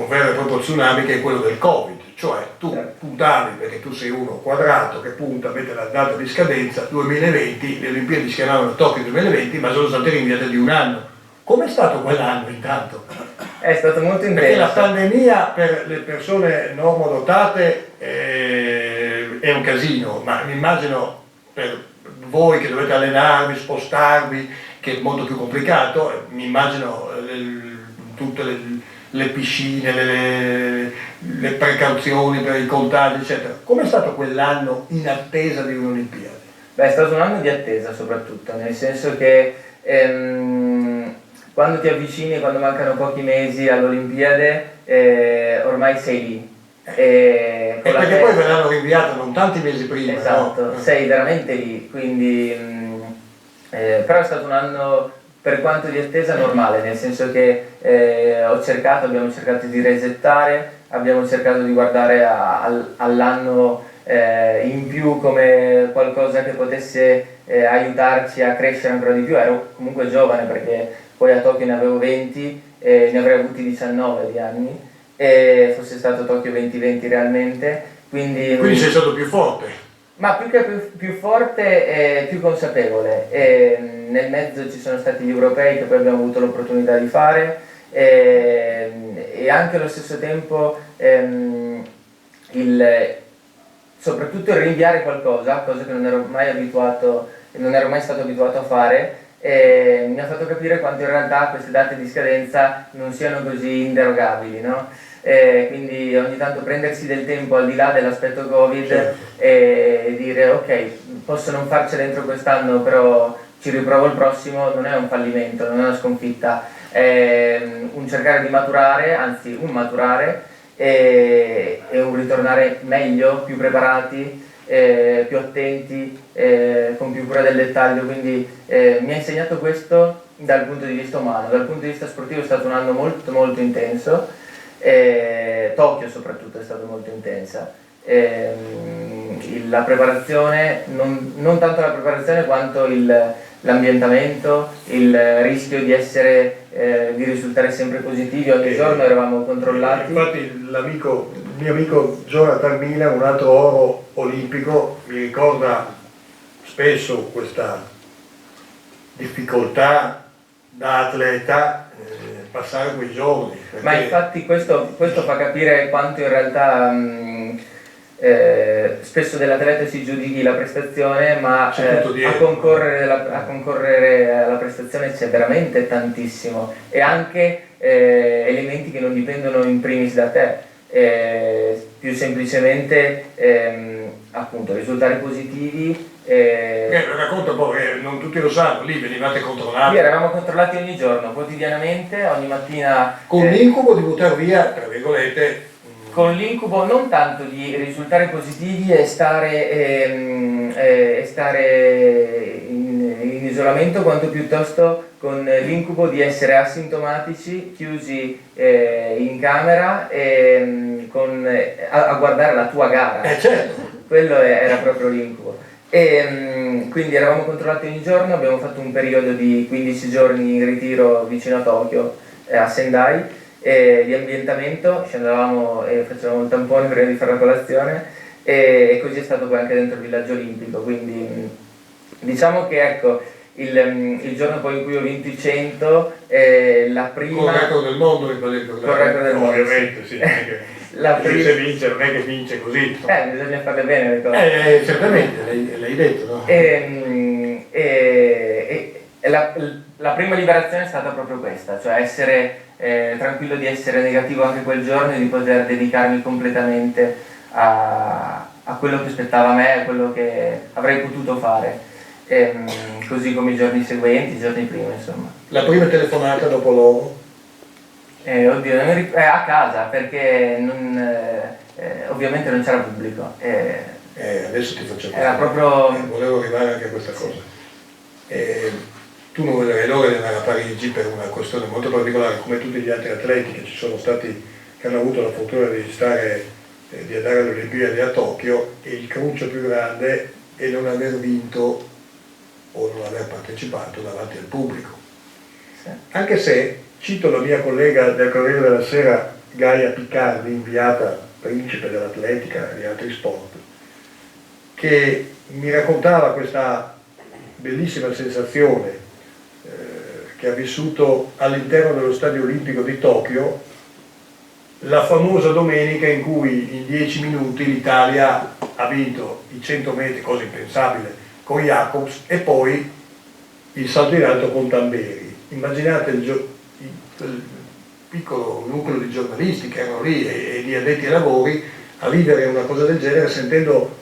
vero e proprio tsunami, che è quello del Covid, cioè tu puntavi, perché tu sei uno quadrato che punta, mette la data di scadenza 2020, le Olimpiadi si chiamavano Tokyo 2020, ma sono state rinviate di un anno. Com'è stato quell'anno intanto? È stato molto intenso. Perché la pandemia per le persone normodotate è un casino, ma mi immagino per voi che dovete allenarvi, spostarvi, che è molto più complicato, mi immagino tutte le piscine, le precauzioni per i contagi, eccetera. Com'è stato quell'anno in attesa di un'Olimpiade? Beh, è stato un anno di attesa soprattutto, nel senso che quando ti avvicini, quando mancano pochi mesi all'Olimpiade, ormai sei lì. E con perché poi ve l'hanno rinviata non tanti mesi prima. Esatto, no? sei veramente lì, quindi però è stato un anno per quanto di attesa normale, nel senso che abbiamo cercato di resettare, abbiamo cercato di guardare all'anno in più come qualcosa che potesse aiutarci a crescere ancora di più. Ero comunque giovane perché poi a Tokyo ne avevo 20 e ne avrei avuti 19 di anni, e fosse stato Tokyo 2020 realmente, quindi sei stato più forte. ma più che più forte è più consapevole, e nel mezzo ci sono stati gli europei che poi abbiamo avuto l'opportunità di fare, e anche allo stesso tempo soprattutto il rinviare qualcosa, cosa che non ero mai stato abituato a fare, e mi ha fatto capire quanto in realtà queste date di scadenza non siano così inderogabili, no? Quindi ogni tanto prendersi del tempo al di là dell'aspetto Covid, Certo. e dire ok, posso non farcela dentro quest'anno, però ci riprovo il prossimo, non è un fallimento, non è una sconfitta, è un cercare di maturare, anzi un maturare, e un ritornare meglio, più preparati, più attenti, con più cura del dettaglio. Quindi mi ha insegnato questo dal punto di vista umano. Dal punto di vista sportivo è stato un anno molto molto intenso, Tokyo soprattutto è stata molto intensa. La preparazione, non tanto la preparazione quanto l'ambientamento, il rischio di risultare sempre positivi, ogni giorno eravamo controllati. Infatti il mio amico Jonathan Mina, un altro oro olimpico, mi ricorda spesso questa difficoltà da atleta, passare quei giorni. Perché... Ma infatti questo fa capire quanto in realtà spesso dell'atleta si giudichi la prestazione, ma a concorrere alla prestazione c'è veramente tantissimo, e anche elementi che non dipendono in primis da te, più semplicemente appunto risultati positivi. Racconta un po', non tutti lo sanno, lì venivate controllati. Lì eravamo controllati ogni giorno, quotidianamente, ogni mattina. Con l'incubo di buttare via, tra virgolette. Con l'incubo non tanto di risultati positivi e stare in isolamento, quanto piuttosto con l'incubo di essere asintomatici, chiusi in camera, a guardare la tua gara. Certo. Quello era proprio l'incubo. E quindi eravamo controllati ogni giorno, abbiamo fatto un periodo di 15 giorni in ritiro vicino a Tokyo, a Sendai, di ambientamento, scendevamo e facevamo il tampone prima di fare la colazione, e così è stato poi anche dentro il villaggio olimpico. Quindi diciamo che ecco, il giorno poi in cui ho vinto i 100, la prima... Con il record del mondo, mi pare. Con il record del mondo, ovviamente, sì. Se vince non è che vince così. Bisogna farle bene le cose. Certamente, l'hai detto, no? La prima liberazione è stata proprio questa, cioè essere tranquillo di essere negativo anche quel giorno e di poter dedicarmi completamente a quello che aspettava a me, a quello che avrei potuto fare, così come i giorni seguenti, i giorni prima, insomma. La prima telefonata dopo l'oro? Oddio, a casa, perché ovviamente non c'era pubblico. Adesso ti faccio era proprio... volevo arrivare anche a questa cosa. Tu non vedrai l'ora di andare a Parigi per una questione molto particolare, come tutti gli altri atleti che ci sono stati, che hanno avuto la fortuna di andare alle Olimpiadi a Tokyo, e il cruccio più grande è non aver vinto o non aver partecipato davanti al pubblico. Sì. Anche se, cito la mia collega del Corriere della Sera, Gaia Piccardi, inviata principe dell'atletica e di altri sport, che mi raccontava questa bellissima sensazione che ha vissuto all'interno dello Stadio Olimpico di Tokyo, la famosa domenica in cui in 10 minuti l'Italia ha vinto i 100 metri, cosa impensabile, con Jacobs, e poi il salto in alto con Tamberi. Immaginate il piccolo nucleo di giornalisti che erano lì e di addetti ai lavori a vivere una cosa del genere, sentendo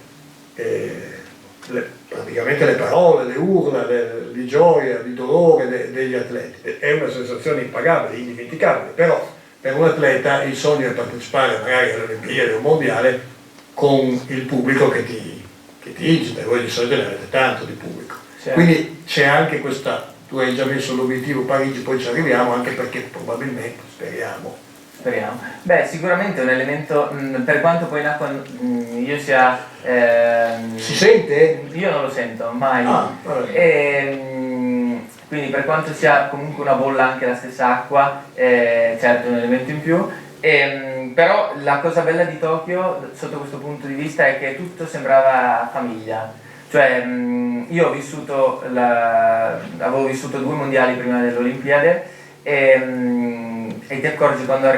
praticamente le parole, le urla di gioia, di dolore degli atleti. È una sensazione impagabile, indimenticabile, però per un atleta il sogno è partecipare magari alle Olimpiadi o al Mondiale con il pubblico che ti incita, voi di solito ne avete tanto di pubblico. Certo. Quindi c'è anche questa, tu hai già messo l'obiettivo Parigi, poi ci arriviamo, anche perché probabilmente, speriamo. Beh, sicuramente è un elemento, per quanto poi in acqua io sia... Si sente? Io non lo sento, mai. Quindi per quanto sia comunque una bolla anche la stessa acqua, certo è un elemento in più. Però la cosa bella di Tokyo, sotto questo punto di vista, è che tutto sembrava famiglia. Cioè, io avevo vissuto 2 mondiali prima delle Olimpiadi e ti accorgi quando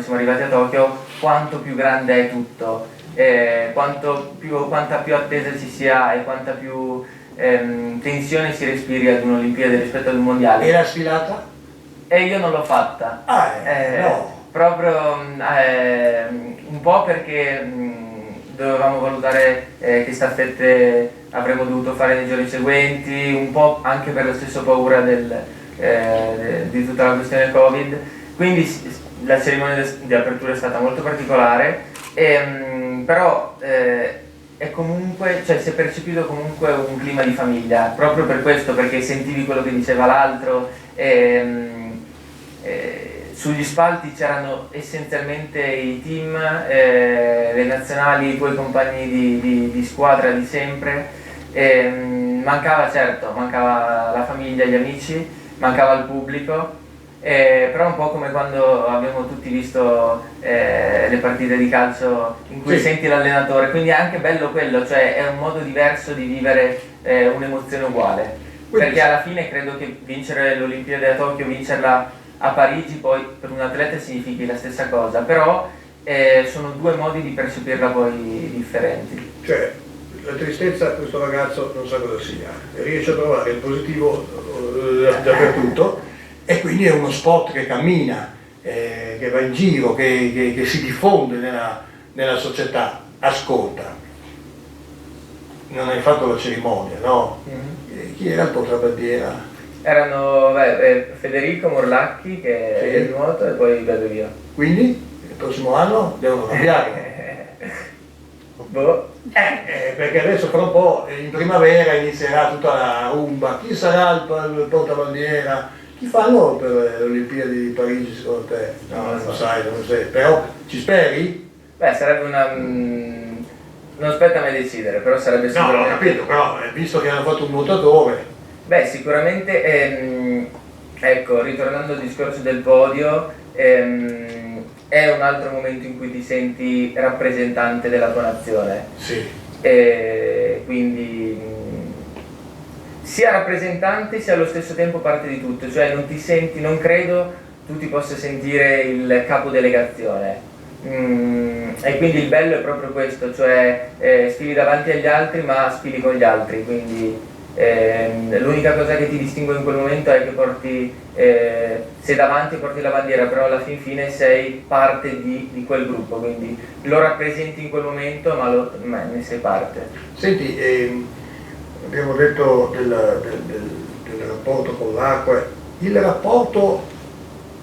siamo arrivati a Tokyo, quanto più grande è tutto, quanta più attesa ci sia e quanta più tensione si respiri ad un'Olimpiade rispetto ad un mondiale. E la sfilata? E io non l'ho fatta. No. Proprio un po' perché dovevamo valutare che staffette avremmo dovuto fare nei giorni seguenti, un po' anche per la stessa paura di tutta la questione Covid. Quindi la cerimonia di apertura è stata molto particolare, però è comunque, cioè, si è percepito comunque un clima di famiglia, proprio per questo, perché sentivi quello che diceva l'altro. Sugli spalti c'erano essenzialmente i team, le nazionali, i tuoi compagni di squadra di sempre. Mancava la famiglia, gli amici, mancava il pubblico, però un po' come quando abbiamo tutti visto le partite di calcio in cui senti l'allenatore, quindi è anche bello quello, cioè è un modo diverso di vivere un'emozione uguale, perché alla fine credo che vincere l'Olimpiade a Tokyo, vincerla a Parigi poi per un atleta significhi la stessa cosa, però sono 2 modi di percepirla poi differenti. Cioè, la tristezza, questo ragazzo non sa cosa sia, riesce a trovare il positivo dappertutto, e quindi è uno sport che cammina, che va in giro, che si diffonde nella società. Ascolta, non hai fatto la cerimonia, no? Chi era il portabandiera? Erano Federico Morlacchi, che è il nuoto, e poi vado io. Quindi il prossimo anno devono cambiare. Perché adesso fra un po' in primavera inizierà tutta la rumba. Chi sarà il portabandiera? Chi fanno per le Olimpiadi di Parigi secondo te? No, non sai, però ci speri? Beh, sarebbe una... non spetta a me decidere, però sarebbe sicuramente... No, ho capito, però visto che hanno fatto un nuotatore... Beh, sicuramente, ecco, ritornando al discorso del podio, è un altro momento in cui ti senti rappresentante della tua nazione. Sì. Quindi sia rappresentante sia allo stesso tempo parte di tutto, cioè non credo tu ti possa sentire il capodelegazione. E quindi il bello è proprio questo, cioè sfili davanti agli altri ma sfili con gli altri, quindi l'unica cosa che ti distingue in quel momento è che porti, sei davanti e porti la bandiera, però alla fine sei parte di quel gruppo, quindi lo rappresenti in quel momento ma ne sei parte. Senti, abbiamo detto del rapporto con l'acqua, il rapporto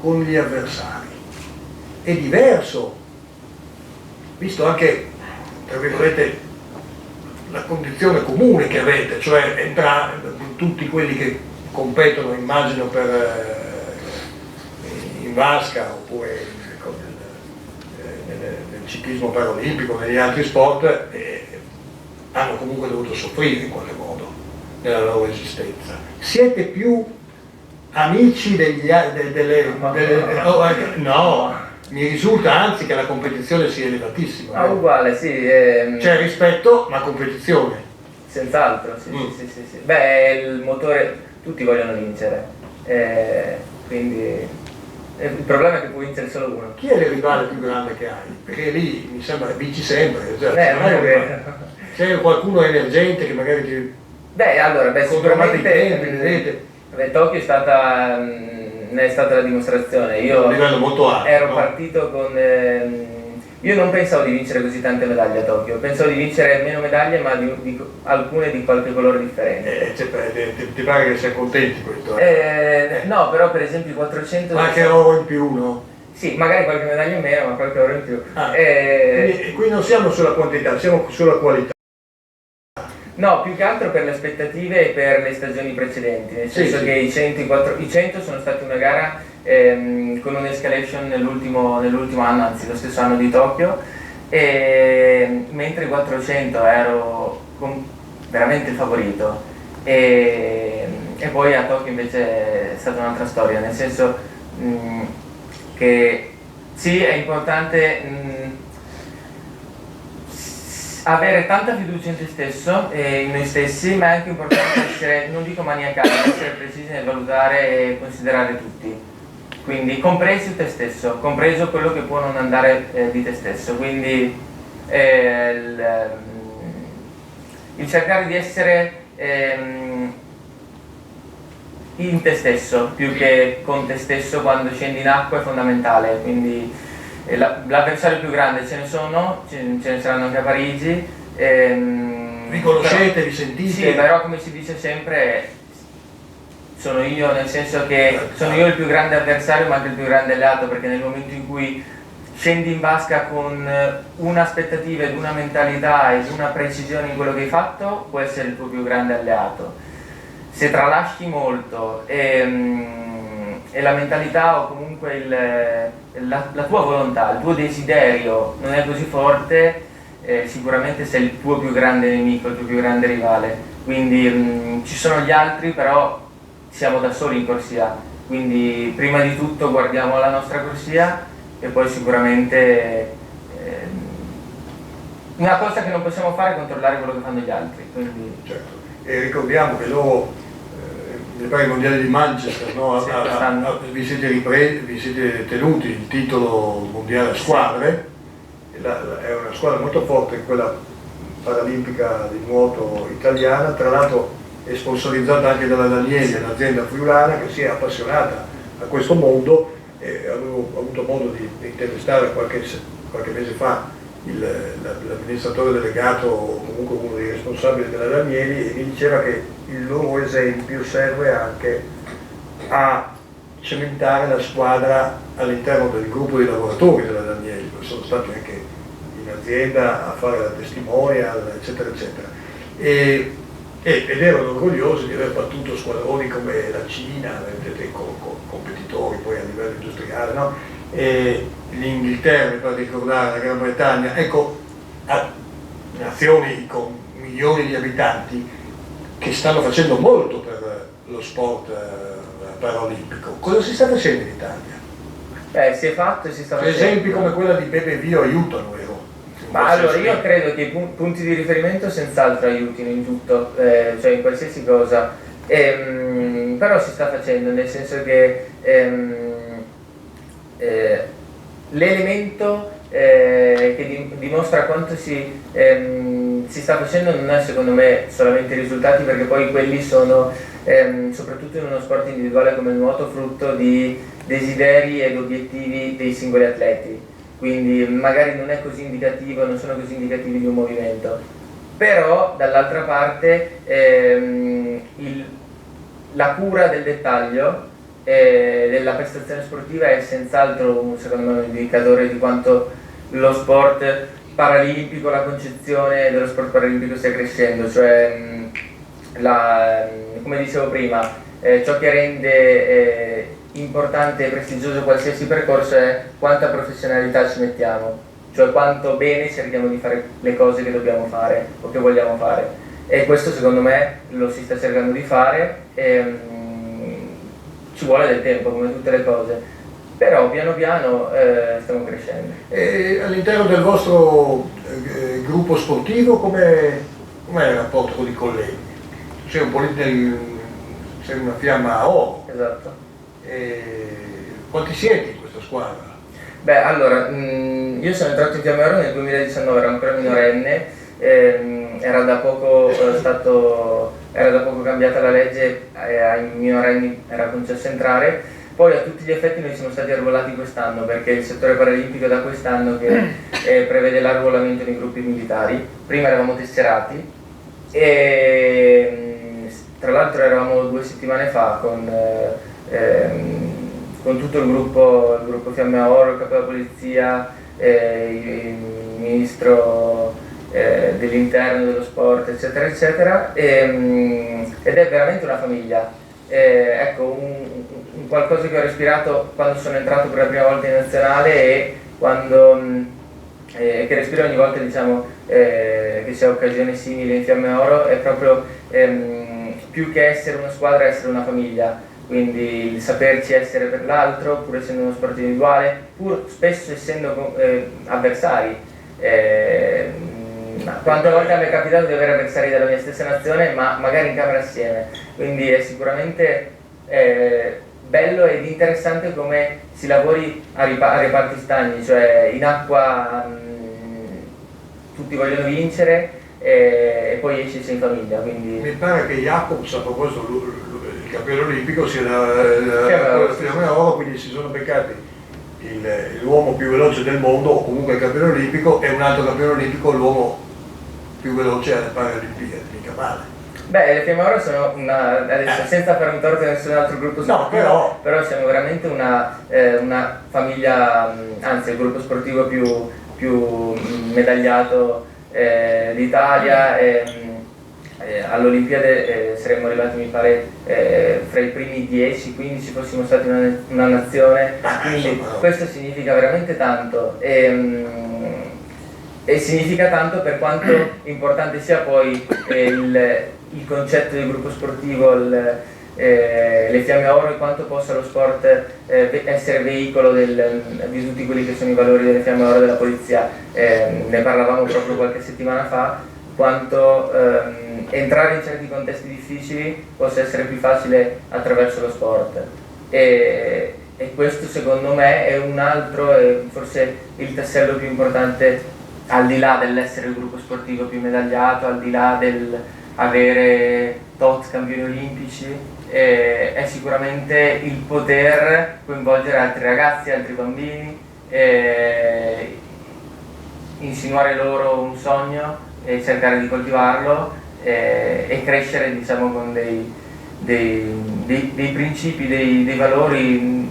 con gli avversari è diverso, visto anche, tra virgolette, la condizione comune che avete, cioè tutti quelli che competono, immagino, in vasca oppure nel ciclismo paralimpico, negli altri sport, hanno comunque dovuto soffrire in qualche modo nella loro esistenza. Siete più amici no, mi risulta anzi che la competizione sia elevatissima. Uguale, sì. C'è rispetto, ma competizione. Senz'altro, sì. Beh, il motore, tutti vogliono vincere, quindi il problema è che può vincere solo uno. Chi è il rivale più grande che hai? Perché lì mi sembra che vinci sempre. Cioè, c'è qualcuno emergente che magari ti... Sicuramente Tokyo è stata la dimostrazione. Io a un livello molto alto, ero partito con... io non pensavo di vincere così tante medaglie a Tokyo, pensavo di vincere meno medaglie ma alcune di qualche colore differente. Ti pare che sia contenti questo? No, però per esempio i 400... Qualche oro in più, no? sì, magari qualche medaglia in meno, ma qualche oro in più. Quindi qui non siamo sulla quantità, siamo sulla qualità. No, più che altro per le aspettative e per le stagioni precedenti, nel senso che i 100 sono stati una gara con un'escalation nell'ultimo anno, anzi lo stesso anno di Tokyo, mentre i 400 ero veramente il favorito, e poi a Tokyo invece è stata un'altra storia, nel senso che sì, è importante avere tanta fiducia in te stesso e in noi stessi, ma è anche importante essere, non dico maniacali, ma essere precisi nel valutare e considerare tutti, quindi compreso te stesso, compreso quello che può non andare di te stesso, quindi il cercare di essere in te stesso più che con te stesso quando scendi in acqua è fondamentale, quindi l'avversario più grande ce ne sono, ce ne saranno anche a Parigi. Vi conoscete, vi sentite? Sì, però come si dice sempre, sono io, nel senso che sono io il più grande avversario ma anche il più grande alleato, perché nel momento in cui scendi in vasca con un'aspettativa ed una mentalità ed una precisione in quello che hai fatto, può essere il tuo più grande alleato. Se tralasci molto e la mentalità o comunque la tua volontà, il tuo desiderio non è così forte, sicuramente sei il tuo più grande nemico, il tuo più grande rivale. Quindi ci sono gli altri, però siamo da soli in corsia, quindi prima di tutto guardiamo la nostra corsia e poi sicuramente una cosa che non possiamo fare è controllare quello che fanno gli altri. Quindi... Certo. E ricordiamo che loro mi pare il mondiale di Manchester, no? Vi siete tenuti il titolo mondiale a squadre, è una squadra molto forte, quella paralimpica di nuoto italiana, tra l'altro è sponsorizzata anche dalla Danieli, un'azienda friulana che si è appassionata a questo mondo, e avevo avuto modo di intervistare qualche mese fa l'amministratore delegato o comunque uno dei responsabili della Danieli, e mi diceva che il loro esempio serve anche a cementare la squadra all'interno del gruppo di lavoratori della Danieli, sono stati anche in azienda a fare la testimonial, eccetera eccetera, ed erano orgogliosi di aver battuto squadroni come la Cina, vedete, competitori poi a livello industriale, no? E l'Inghilterra, per ricordare, la Gran Bretagna, ecco, nazioni con milioni di abitanti che stanno facendo molto per lo sport paralimpico. Cosa si sta facendo in Italia? Si è fatto e si sta facendo. Esempi come quella di Pepe Vio aiutano, vero? Ma allora io credo che i punti di riferimento senz'altro aiutino in tutto, cioè in qualsiasi cosa, però si sta facendo, nel senso che l'elemento che dimostra quanto si sta facendo non è secondo me solamente i risultati, perché poi quelli sono soprattutto in uno sport individuale come il nuoto frutto di desideri ed obiettivi dei singoli atleti, quindi magari non è così indicativo, non sono così indicativi di un movimento, però dall'altra parte la cura del dettaglio della prestazione sportiva è senz'altro secondo me un indicatore di quanto lo sport paralimpico, la concezione dello sport paralimpico stia crescendo, cioè come dicevo prima, ciò che rende importante e prestigioso qualsiasi percorso è quanta professionalità ci mettiamo, cioè quanto bene cerchiamo di fare le cose che dobbiamo fare o che vogliamo fare, e questo secondo me lo si sta cercando di fare. Ci vuole del tempo come tutte le cose, però piano piano stiamo crescendo. E all'interno del vostro gruppo sportivo com'è il rapporto con i colleghi? Sei un po' sei una fiamma a oro. Esatto. Quanti siete in questa squadra? Beh, allora, io sono entrato in Fiamme Oro nel 2019, ero ancora minorenne, era da poco cambiata la legge, ai minorenni era concesso entrare, poi a tutti gli effetti noi siamo stati arruolati quest'anno, perché il settore paralimpico da quest'anno che prevede l'arruolamento nei gruppi militari. Prima eravamo tesserati e tra l'altro eravamo 2 settimane fa con con tutto il gruppo Fiamme a Oro, il capo della polizia, il ministro dell'interno, dello sport, eccetera, eccetera, ed è veramente una famiglia. Ecco, un qualcosa che ho respirato quando sono entrato per la prima volta in nazionale e che respiro ogni volta, diciamo, che sia occasione simile in Fiamme Oro, è proprio più che essere una squadra, essere una famiglia, quindi il saperci essere per l'altro, pur essendo uno sport individuale, pur spesso essendo avversari. Quante volte mi è capitato di avere avversari della mia stessa nazione, ma magari in camera assieme, quindi è sicuramente bello ed interessante come si lavori a reparti stagni, cioè in acqua tutti vogliono vincere e poi esci in famiglia. Quindi... Mi pare che Jacobs, a proposito il campione olimpico, sia da Fiamme Oro, quindi si sono beccati l'uomo più veloce del mondo, o comunque il campione olimpico, e un altro campione olimpico, l'uomo più veloce alle Paralimpiadi, mica male. Beh, le Fiamme Oro sono adesso senza fare un torto a nessun altro gruppo sportivo, però siamo veramente una famiglia, anzi il gruppo sportivo più medagliato d'Italia. All'Olimpiade saremmo arrivati, mi pare, fra i primi 10-15 fossimo stati una nazione, quindi questo significa veramente tanto. E significa tanto per quanto importante sia poi il concetto del gruppo sportivo, le Fiamme Oro, e quanto possa lo sport essere veicolo di tutti quelli che sono i valori delle Fiamme Oro della polizia. Ne parlavamo proprio qualche settimana fa, quanto entrare in certi contesti difficili possa essere più facile attraverso lo sport. E questo secondo me è un altro, forse il tassello più importante, al di là dell'essere il gruppo sportivo più medagliato, al di là dell'avere tot campioni olimpici, è sicuramente il poter coinvolgere altri ragazzi, altri bambini, insinuare loro un sogno e cercare di coltivarlo e crescere, diciamo, con dei principi, dei valori.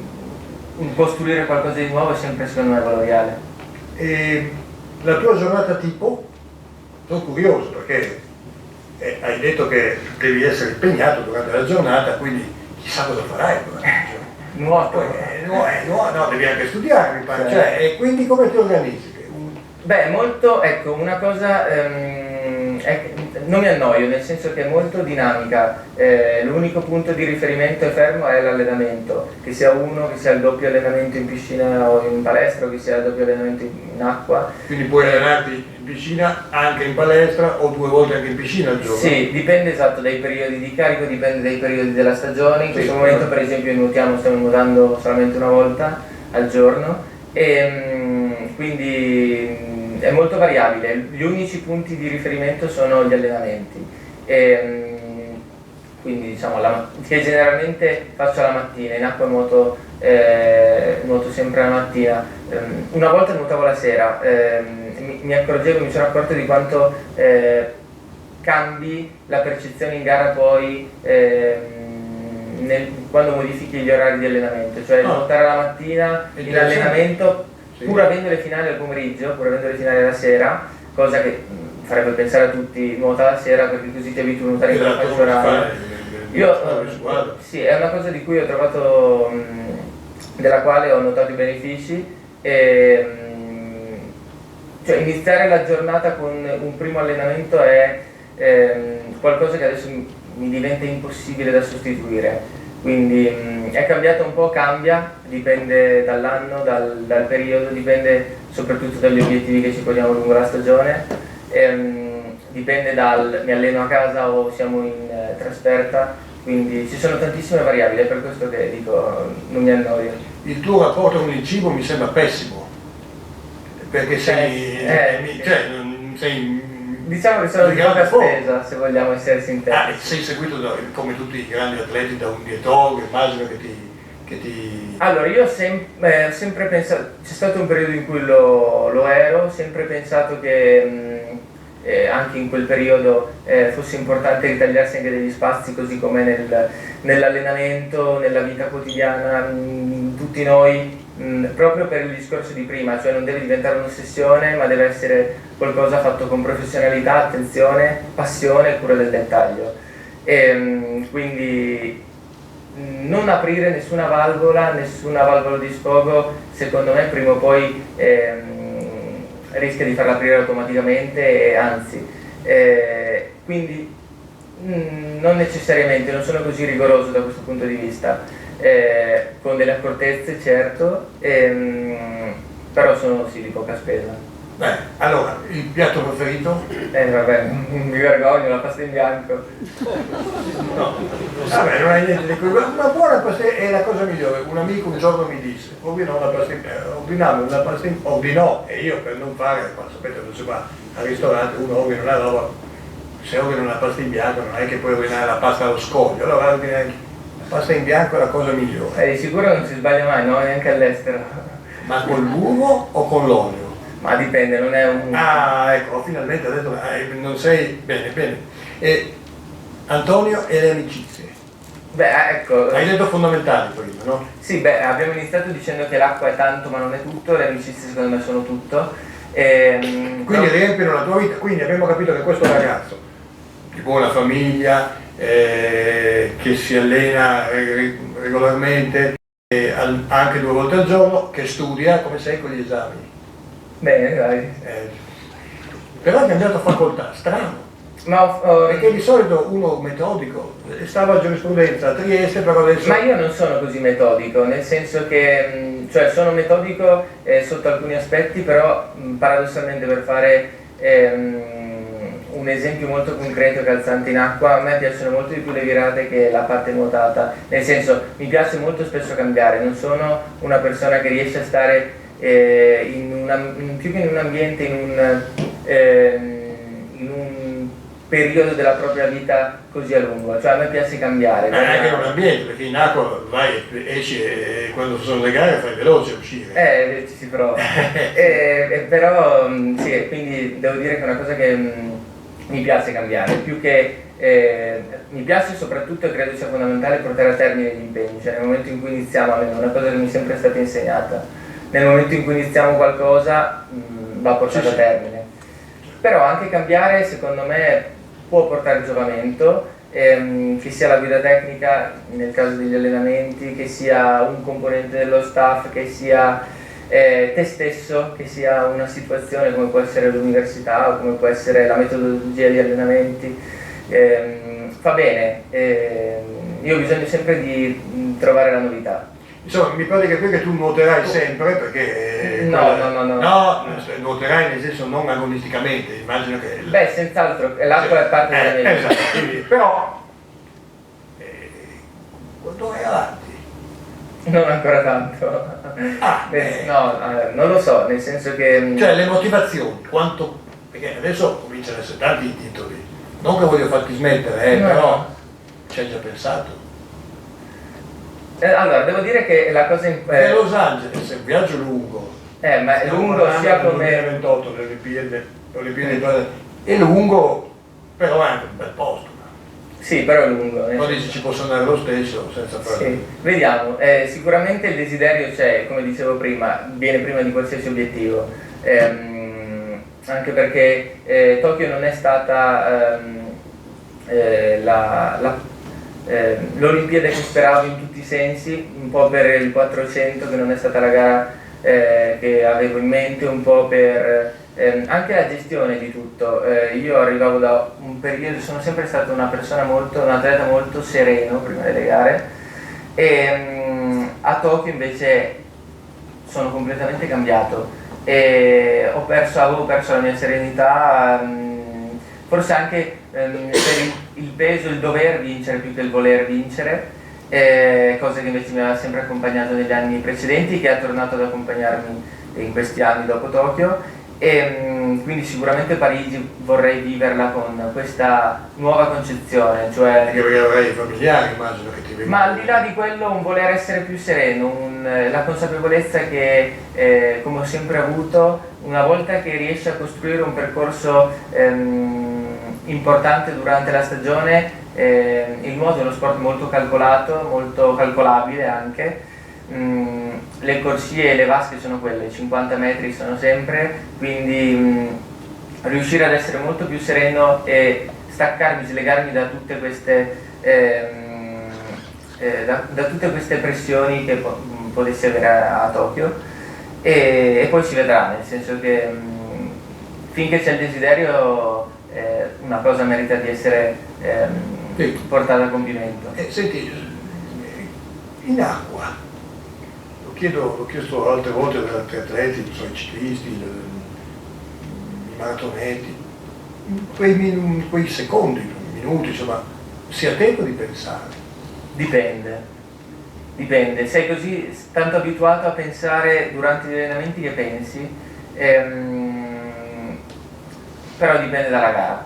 Costruire qualcosa di nuovo è sempre, secondo me, valoriale. E la tua giornata tipo? Sono curioso perché hai detto che devi essere impegnato durante la giornata, quindi chissà cosa farai durante la giornata. Nuoto. No, devi anche studiare, mi pare. Cioè, e quindi come ti organizzi? Beh, molto, ecco, una cosa, non mi annoio, nel senso che è molto dinamica. L'unico punto di riferimento e fermo è l'allenamento, che sia il doppio allenamento in piscina o in palestra, o che sia il doppio allenamento in acqua. Quindi puoi allenarti in piscina, anche in palestra, o 2 volte anche in piscina al giorno? Sì, dipende, esatto, dai periodi di carico, dipende dai periodi della stagione. In questo momento, per esempio, stiamo nuotando solamente una volta al giorno, e quindi è molto variabile. Gli unici punti di riferimento sono gli allenamenti, quindi diciamo che generalmente faccio la mattina. In acqua nuoto sempre la mattina. Una volta nuotavo la sera, mi sono accorto di quanto cambi la percezione in gara poi quando modifichi gli orari di allenamento, cioè nuotare la mattina in allenamento, pur avendo le finali al pomeriggio, pur avendo le finali la sera, cosa che farebbe pensare a tutti: nuota la sera perché così ti abitui a nuotare in quella fascia oraria. Sì, è una cosa di cui ho trovato, della quale ho notato i benefici, cioè iniziare la giornata con un primo allenamento è qualcosa che adesso mi diventa impossibile da sostituire. Quindi è cambiato un po', cambia, dipende dall'anno, dal periodo, dipende soprattutto dagli obiettivi che ci poniamo lungo la stagione, dipende mi alleno a casa o siamo in trasferta, quindi ci sono tantissime variabili, è per questo che dico non mi annoio. Il tuo rapporto con il cibo mi sembra pessimo, perché sei diciamo che sono di poca spesa, se vogliamo essere sintetici. Sei seguito come tutti i grandi atleti da un dietologo, immagino che ti... Allora, io ho sempre pensato, c'è stato un periodo in cui lo ero, ho sempre pensato che anche in quel periodo fosse importante ritagliarsi anche degli spazi, così come nell'allenamento, nella vita quotidiana, tutti noi, proprio per il discorso di prima, cioè non deve diventare un'ossessione, ma deve essere qualcosa fatto con professionalità, attenzione, passione e cura del dettaglio. Quindi non aprire nessuna valvola di sfogo, secondo me prima o poi rischia di farla aprire automaticamente, e anzi, quindi non necessariamente, non sono così rigoroso da questo punto di vista, con delle accortezze certo, però sono sì di poca spesa. Allora, il piatto preferito? Vabbè, mi vergogno, la pasta in bianco. No, vabbè, non hai niente di cui. Una buona pasta è la cosa migliore. Un amico un giorno mi disse, ordinò una pasta in bianco, ordinò, e io per non fare, ma sapete dove si va al ristorante, uno ordina una roba, se ordina una pasta in bianco non è che puoi ordinare la pasta allo scoglio, allora ordina la pasta in bianco è la cosa migliore. Di sicuro non si sbaglia mai, no? Neanche all'estero. Ma col burro o con l'olio? Ma dipende, non è un... Ah, ecco, finalmente ha detto, non sei... Bene, bene. E Antonio e le amicizie. Ecco... Hai detto fondamentali prima, no? Sì, abbiamo iniziato dicendo che l'acqua è tanto ma non è tutto, le amicizie secondo me sono tutto. Quindi riempiono la tua vita, quindi abbiamo capito che questo ragazzo di buona famiglia, che si allena regolarmente, anche 2 volte al giorno, che studia, come sei con gli esami. Bene, dai. Però ha cambiato facoltà, strano. Perché di solito uno metodico, stava a giurisprudenza a Trieste, però adesso... Ma io non sono così metodico, nel senso che, cioè sono metodico sotto alcuni aspetti, però paradossalmente, per fare un esempio molto concreto e calzante in acqua, a me piacciono molto di più le virate che la parte nuotata, nel senso mi piace molto spesso cambiare, non sono una persona che riesce a stare più che in un ambiente, in un periodo della propria vita così a lungo, cioè a me piace cambiare. Anche in un ambiente, perché in acqua vai, esci e quando sono le gare fai veloce a uscire. Ci si prova. Però sì, quindi devo dire che è una cosa che mi piace cambiare, più che mi piace soprattutto, e credo sia fondamentale, portare a termine gli impegni, cioè nel momento in cui iniziamo, almeno una cosa che mi è sempre stata insegnata, nel momento in cui iniziamo qualcosa va portato a termine. Però anche cambiare secondo me può portare giovamento, che sia la guida tecnica nel caso degli allenamenti, che sia un componente dello staff, che sia te stesso, che sia una situazione come può essere l'università o come può essere la metodologia di allenamenti. Fa bene, io ho bisogno sempre di trovare la novità. Insomma, mi pare di capire che tu nuoterai sempre, perché... No, nuoterai nel senso non agonisticamente, immagino che... Senz'altro, l'acqua è parte della mia vita. Esatto, quindi, però... quanto vai avanti? Non ancora tanto. Non lo so, nel senso che... Cioè, le motivazioni, quanto... Perché adesso cominciano ad essere tanti i titoli. Non che voglio farti smettere, no. Però ci hai già pensato. Allora, devo dire che la cosa... Los Angeles è un viaggio lungo. Ma è lungo sia come... 2028, le Olimpiadi, è lungo, però è anche un bel posto. Sì, però è lungo. Poi dici ci posso andare lo stesso, senza fare... Sì, vediamo. Sicuramente il desiderio c'è, come dicevo prima, viene prima di qualsiasi obiettivo. Anche perché Tokyo non è stata l'Olimpiade che speravo in tutti i sensi, un po' per il 400 che non è stata la gara che avevo in mente, un po' per anche la gestione di tutto. Io arrivavo da un periodo, sono sempre stato un atleta molto sereno prima delle gare, e a Tokyo invece sono completamente cambiato e avevo perso la mia serenità, forse anche per il peso, il dover vincere più che il voler vincere, cosa che invece mi aveva sempre accompagnato negli anni precedenti, che è tornato ad accompagnarmi in questi anni dopo Tokyo, e quindi sicuramente Parigi vorrei viverla con questa nuova concezione, cioè... Perché avrai familiari, immagino che ti vengono... Ma al di là di quello, un voler essere più sereno, la consapevolezza che, come ho sempre avuto, una volta che riesci a costruire un percorso importante durante la stagione, il nuoto è uno sport molto calcolato, molto calcolabile anche. Le corsie e le vasche sono quelle, 50 metri sono sempre, quindi riuscire ad essere molto più sereno e staccarmi, slegarmi da tutte queste da tutte queste pressioni che potessi avere a Tokyo, e poi si vedrà, nel senso che finché c'è il desiderio una cosa merita di essere portata a compimento. Senti, in acqua, l'ho chiesto altre volte ad altri atleti, i ciclisti, i maratoneti, quei secondi, minuti, insomma, si ha tempo di pensare. Dipende, sei così tanto abituato a pensare durante gli allenamenti che pensi, però dipende dalla gara.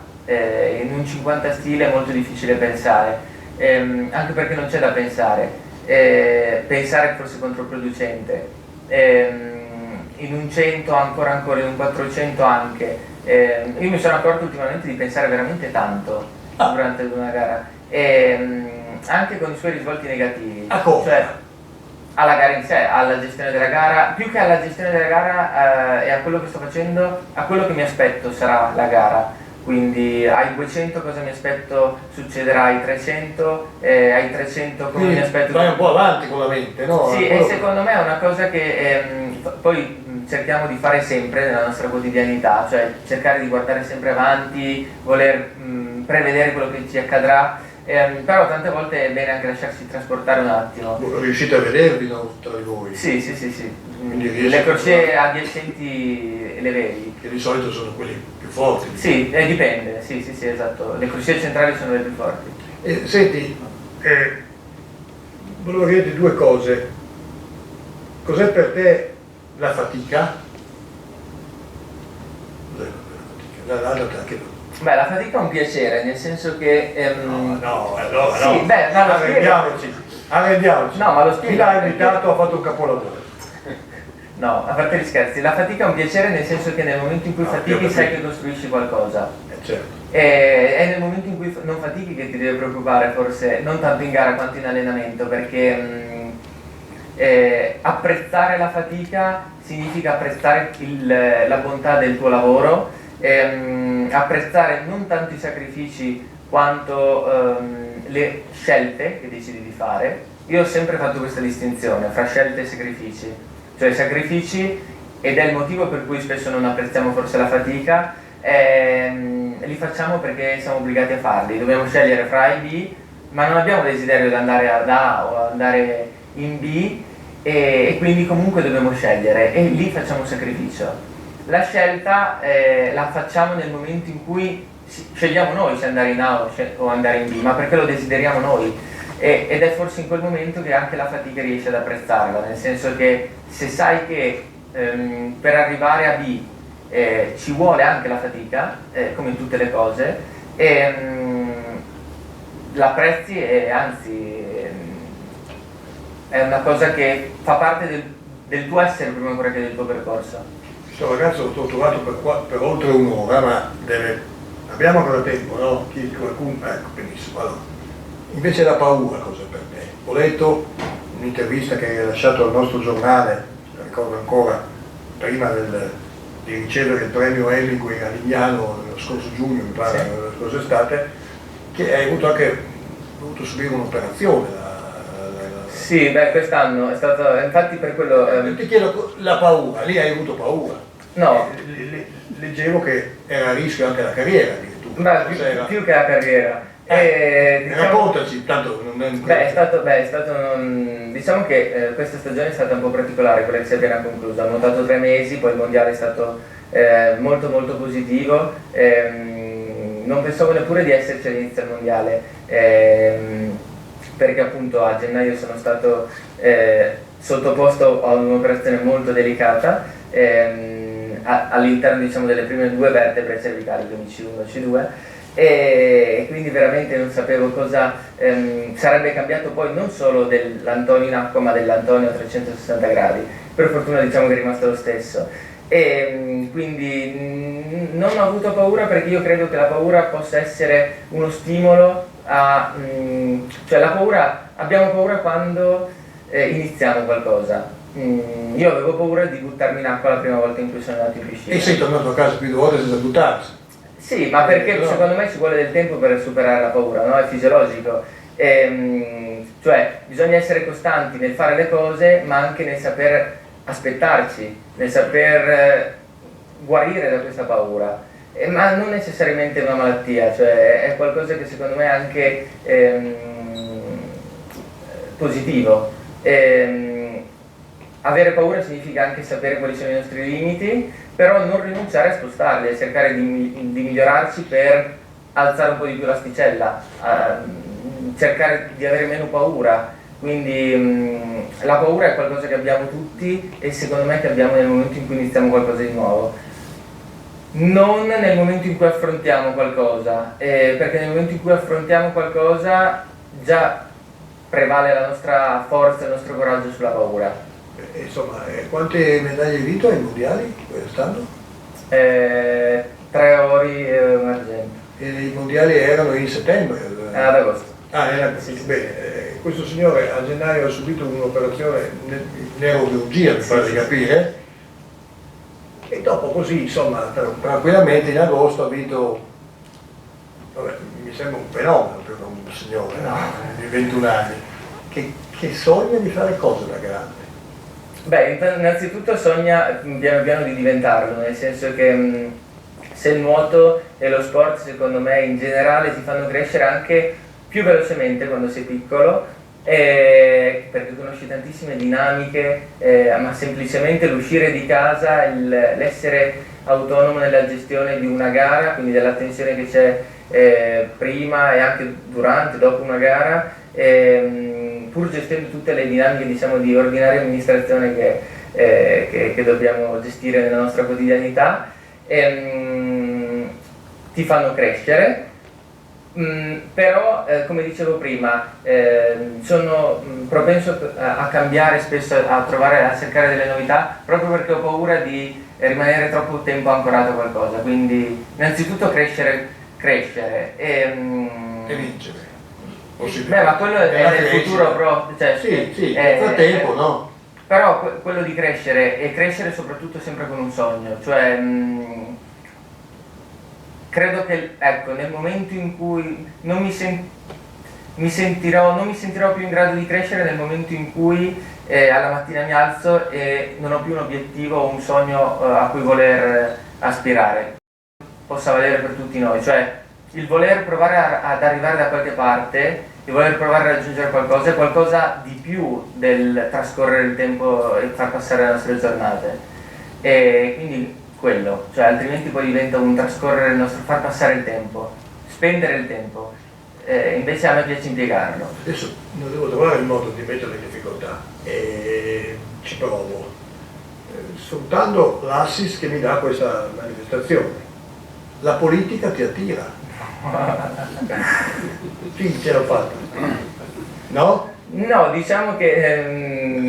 In un 50 stile è molto difficile pensare, anche perché non c'è da pensare, pensare è forse controproducente, in un 100 ancora, in un 400 anche. Io mi sono accorto ultimamente di pensare veramente tanto durante una gara. Anche con i suoi risvolti negativi, cioè alla gara in sé, alla gestione della gara, più che alla gestione della gara e a quello che sto facendo, a quello che mi aspetto sarà la gara. Quindi ai 200 cosa mi aspetto succederà ai 300, ai 300 come mi aspetto... Vai un po' avanti con la mente, no? Sì, e secondo me è una cosa che poi cerchiamo di fare sempre nella nostra quotidianità, cioè cercare di guardare sempre avanti, voler prevedere quello che ci accadrà. Però tante volte è bene anche lasciarsi trasportare un attimo. Riuscite a vedervi, no, tra di voi? Sì. Le corsie adiacenti le vedi. Che di solito sono quelli più forti. Sì, dipende, sì, esatto. Le corsie centrali sono le più forti. Senti, volevo chiederti due cose. Cos'è per te la fatica? Cos'è la fatica? Beh, la fatica è un piacere, nel senso che... allora sì, no. Beh, Arrendiamoci. No, ma lo spiego. Chi l'ha invitato ha fatto un capolavoro. No, a parte gli scherzi, la fatica è un piacere nel senso che nel momento in cui fatichi sai che costruisci qualcosa. Certo. È nel momento in cui non fatichi che ti deve preoccupare, forse, non tanto in gara quanto in allenamento, perché apprezzare la fatica significa apprezzare la bontà del tuo lavoro, apprezzare non tanto i sacrifici quanto le scelte che decidi di fare. Io ho sempre fatto questa distinzione fra scelte e sacrifici, cioè sacrifici, ed è il motivo per cui spesso non apprezziamo forse la fatica, li facciamo perché siamo obbligati a farli, dobbiamo scegliere fra A e B, ma non abbiamo desiderio di andare ad A o andare in B, e quindi comunque dobbiamo scegliere, e lì facciamo un sacrificio. La scelta la facciamo nel momento in cui scegliamo noi se andare in A o andare in B, ma perché lo desideriamo noi, ed è forse in quel momento che anche la fatica riesce ad apprezzarla, nel senso che se sai che per arrivare a B ci vuole anche la fatica, come in tutte le cose, l'apprezzi, e anzi è una cosa che fa parte del tuo essere prima ancora che del tuo percorso. Questo ragazzo l'ho torturato per oltre un'ora, ma abbiamo ancora tempo, no? Qualcuno... Ecco, benissimo. Allora, invece la paura cosa per te? Ho letto un'intervista che hai lasciato al nostro giornale, ricordo ancora, prima di ricevere il premio Hemingway a Lignano lo scorso giugno, mi pare, sì, la scorsa estate, che hai dovuto subire un'operazione. Sì, beh, quest'anno è stato, infatti per quello... Ti chiedo, la paura, lì hai avuto paura? No. Leggevo che era a rischio anche la carriera addirittura. Più che la carriera. Diciamo, raccontaci, tanto non è... È stato diciamo che questa stagione è stata un po' particolare, quella che si è appena conclusa. Ho nuotato 3 mesi, poi il mondiale è stato molto molto positivo. Non pensavo neppure di esserci all'inizio del mondiale, perché appunto a gennaio sono stato sottoposto a un'operazione molto delicata. all'interno, diciamo, delle prime due vertebre cervicali, quindi C1 e C2, e quindi veramente non sapevo cosa sarebbe cambiato poi, non solo dell'Antonio in acqua ma dell'Antonio a 360 gradi. Per fortuna, diciamo, che è rimasto lo stesso, e quindi non ho avuto paura, perché io credo che la paura possa essere uno stimolo a cioè la paura, abbiamo paura quando iniziamo qualcosa. Io avevo paura di buttarmi in acqua la prima volta in cui sono andato in piscina. E sei tornato a casa più volte senza buttarsi. Sì, ma perché secondo me ci vuole del tempo per superare la paura, no? È fisiologico. Cioè bisogna essere costanti nel fare le cose, ma anche nel saper aspettarci, nel saper guarire da questa paura. Ma non necessariamente una malattia, cioè è qualcosa che secondo me è anche positivo. Avere paura significa anche sapere quali sono i nostri limiti, però non rinunciare a spostarli, a cercare di migliorarci per alzare un po' di più l'asticella, cercare di avere meno paura. Quindi la paura è qualcosa che abbiamo tutti, e secondo me che abbiamo nel momento in cui iniziamo qualcosa di nuovo, non nel momento in cui affrontiamo qualcosa, perché nel momento in cui affrontiamo qualcosa già prevale la nostra forza, il nostro coraggio sulla paura. Insomma, quante medaglie hai vinto ai mondiali quest'anno? 3 ori e un argento. E i mondiali erano in settembre? Ad agosto. Era così. Bene, questo signore a gennaio ha subito un'operazione neurochirurgia, mi pare di capire, e dopo così, insomma, tranquillamente in agosto ha vinto, vabbè, mi sembra un fenomeno per un signore, no? Di 21 anni, che sogna di fare cose da grande. Beh, innanzitutto sogna piano piano di diventarlo, nel senso che se il nuoto e lo sport, secondo me, in generale ti fanno crescere anche più velocemente quando sei piccolo, perché conosci tantissime dinamiche, ma semplicemente l'uscire di casa, l'essere autonomo nella gestione di una gara, quindi della tensione che c'è prima e anche durante e dopo una gara, pur gestendo tutte le dinamiche, diciamo, di ordinaria amministrazione che dobbiamo gestire nella nostra quotidianità, ti fanno crescere. Però come dicevo prima, sono propenso a cambiare spesso, a cercare delle novità, proprio perché ho paura di rimanere troppo tempo ancorato a qualcosa. Quindi innanzitutto crescere E vincere. beh, ma quello è nel futuro proprio, cioè, sì, nel frattempo no. Però quello di crescere, e crescere soprattutto sempre con un sogno, cioè credo che, ecco, nel momento in cui non mi sentirò più in grado di crescere, nel momento in cui alla mattina mi alzo e non ho più un obiettivo o un sogno a cui voler aspirare. Possa valere per tutti noi, cioè il voler provare ad arrivare da qualche parte, il voler provare a raggiungere qualcosa, è qualcosa di più del trascorrere il tempo e far passare le nostre giornate. E quindi quello, cioè altrimenti poi diventa un trascorrere il nostro, far passare il tempo, spendere il tempo, invece a me piace impiegarlo. Adesso non devo trovare il modo di metterlo in difficoltà e ci provo, sfruttando l'assist che mi dà questa manifestazione. La politica ti attira. Sì, ce l'ho fatta. No? No, diciamo che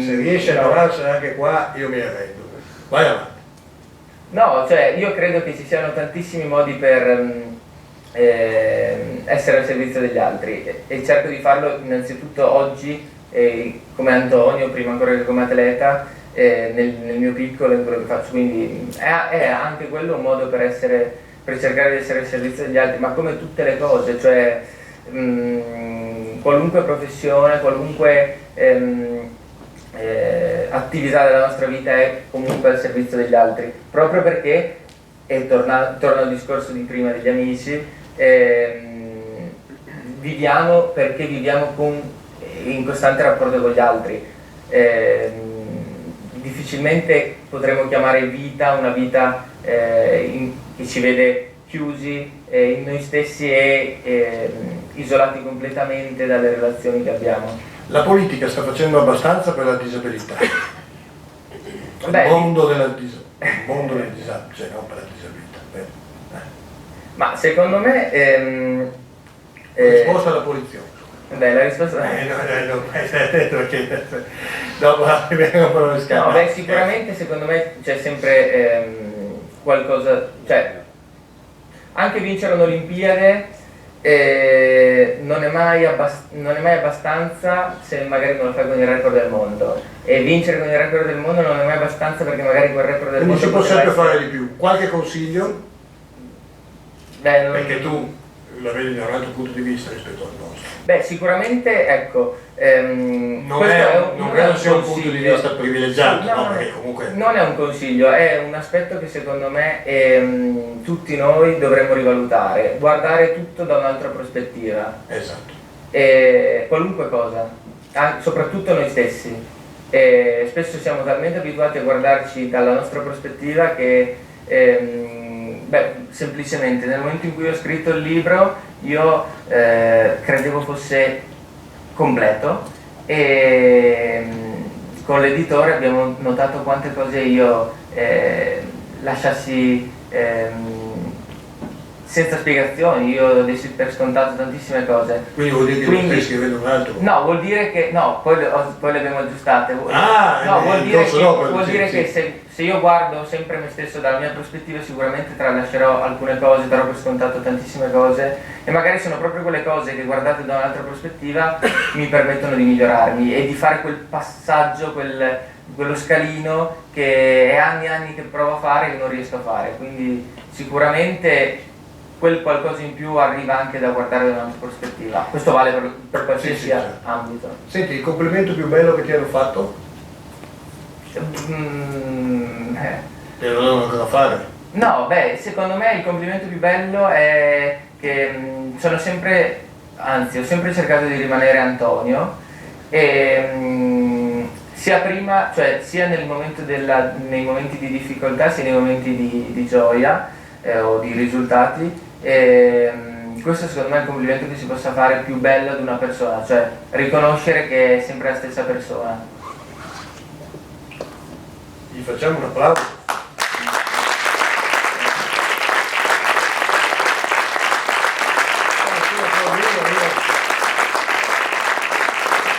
se riesci a lavorarsene anche qua, io mi arrendo. Vai avanti. No, cioè io credo che ci siano tantissimi modi per essere al servizio degli altri, e cerco di farlo innanzitutto oggi come Antonio, prima ancora che come atleta, nel mio piccolo, in quello che faccio. Quindi è anche quello un modo per cercare di essere al servizio degli altri, ma come tutte le cose, cioè qualunque professione, qualunque attività della nostra vita è comunque al servizio degli altri, proprio perché, e torno al discorso di prima degli amici, viviamo perché viviamo in costante rapporto con gli altri. Difficilmente potremmo chiamare vita una vita che ci vede chiusi in noi stessi e isolati completamente dalle relazioni che abbiamo. La politica sta facendo abbastanza per la disabilità? Il Beh, mondo della disabilità. il mondo dei disabili, cioè non per la disabilità. Ma secondo me... risposta alla polizia. Beh, la risposta... perché dopo vengono le scarpe. No, beh, sicuramente secondo me c'è sempre qualcosa... Cioè, anche vincere un'Olimpiade non è mai abbastanza se magari non lo fai con il record del mondo, e vincere con il record del mondo non è mai abbastanza perché magari quel record del mondo quindi si può sempre fare di più. Qualche consiglio? Beh, perché tu la vedi da un altro punto di vista rispetto al nostro. Beh, sicuramente, ecco, non credo sia un punto di vista privilegiato, no, no, perché comunque... Non è un consiglio, è un aspetto che secondo me tutti noi dovremmo rivalutare, guardare tutto da un'altra prospettiva. Esatto. Qualunque cosa, soprattutto noi stessi. Spesso siamo talmente abituati a guardarci dalla nostra prospettiva che... semplicemente nel momento in cui ho scritto il libro io credevo fosse completo, e con l'editore abbiamo notato quante cose io lasciassi senza spiegazioni. Io dessi per scontato tantissime cose. Quindi vuol dire che lo stai scrivendo un altro? No, vuol dire che... No, poi le abbiamo aggiustate. No, vuol dire che se io guardo sempre me stesso dalla mia prospettiva, sicuramente tralascerò alcune cose, darò per scontato tantissime cose, e magari sono proprio quelle cose che, guardate da un'altra prospettiva, mi permettono di migliorarmi e di fare quel passaggio, quello scalino che è anni e anni che provo a fare e che non riesco a fare. Quindi sicuramente quel qualcosa in più arriva anche da guardare da un'altra prospettiva. Questo vale per qualsiasi certo. ambito. Senti, il complimento più bello che ti hanno fatto? Te lo devono ancora fare? No, beh, secondo me il complimento più bello è che sono sempre, anzi ho sempre cercato di rimanere Antonio, e sia prima, cioè sia nei momenti di difficoltà, sia nei momenti di gioia o di risultati. Questo secondo me è il complimento che si possa fare più bello ad una persona, cioè riconoscere che è sempre la stessa persona. Gli facciamo un applauso.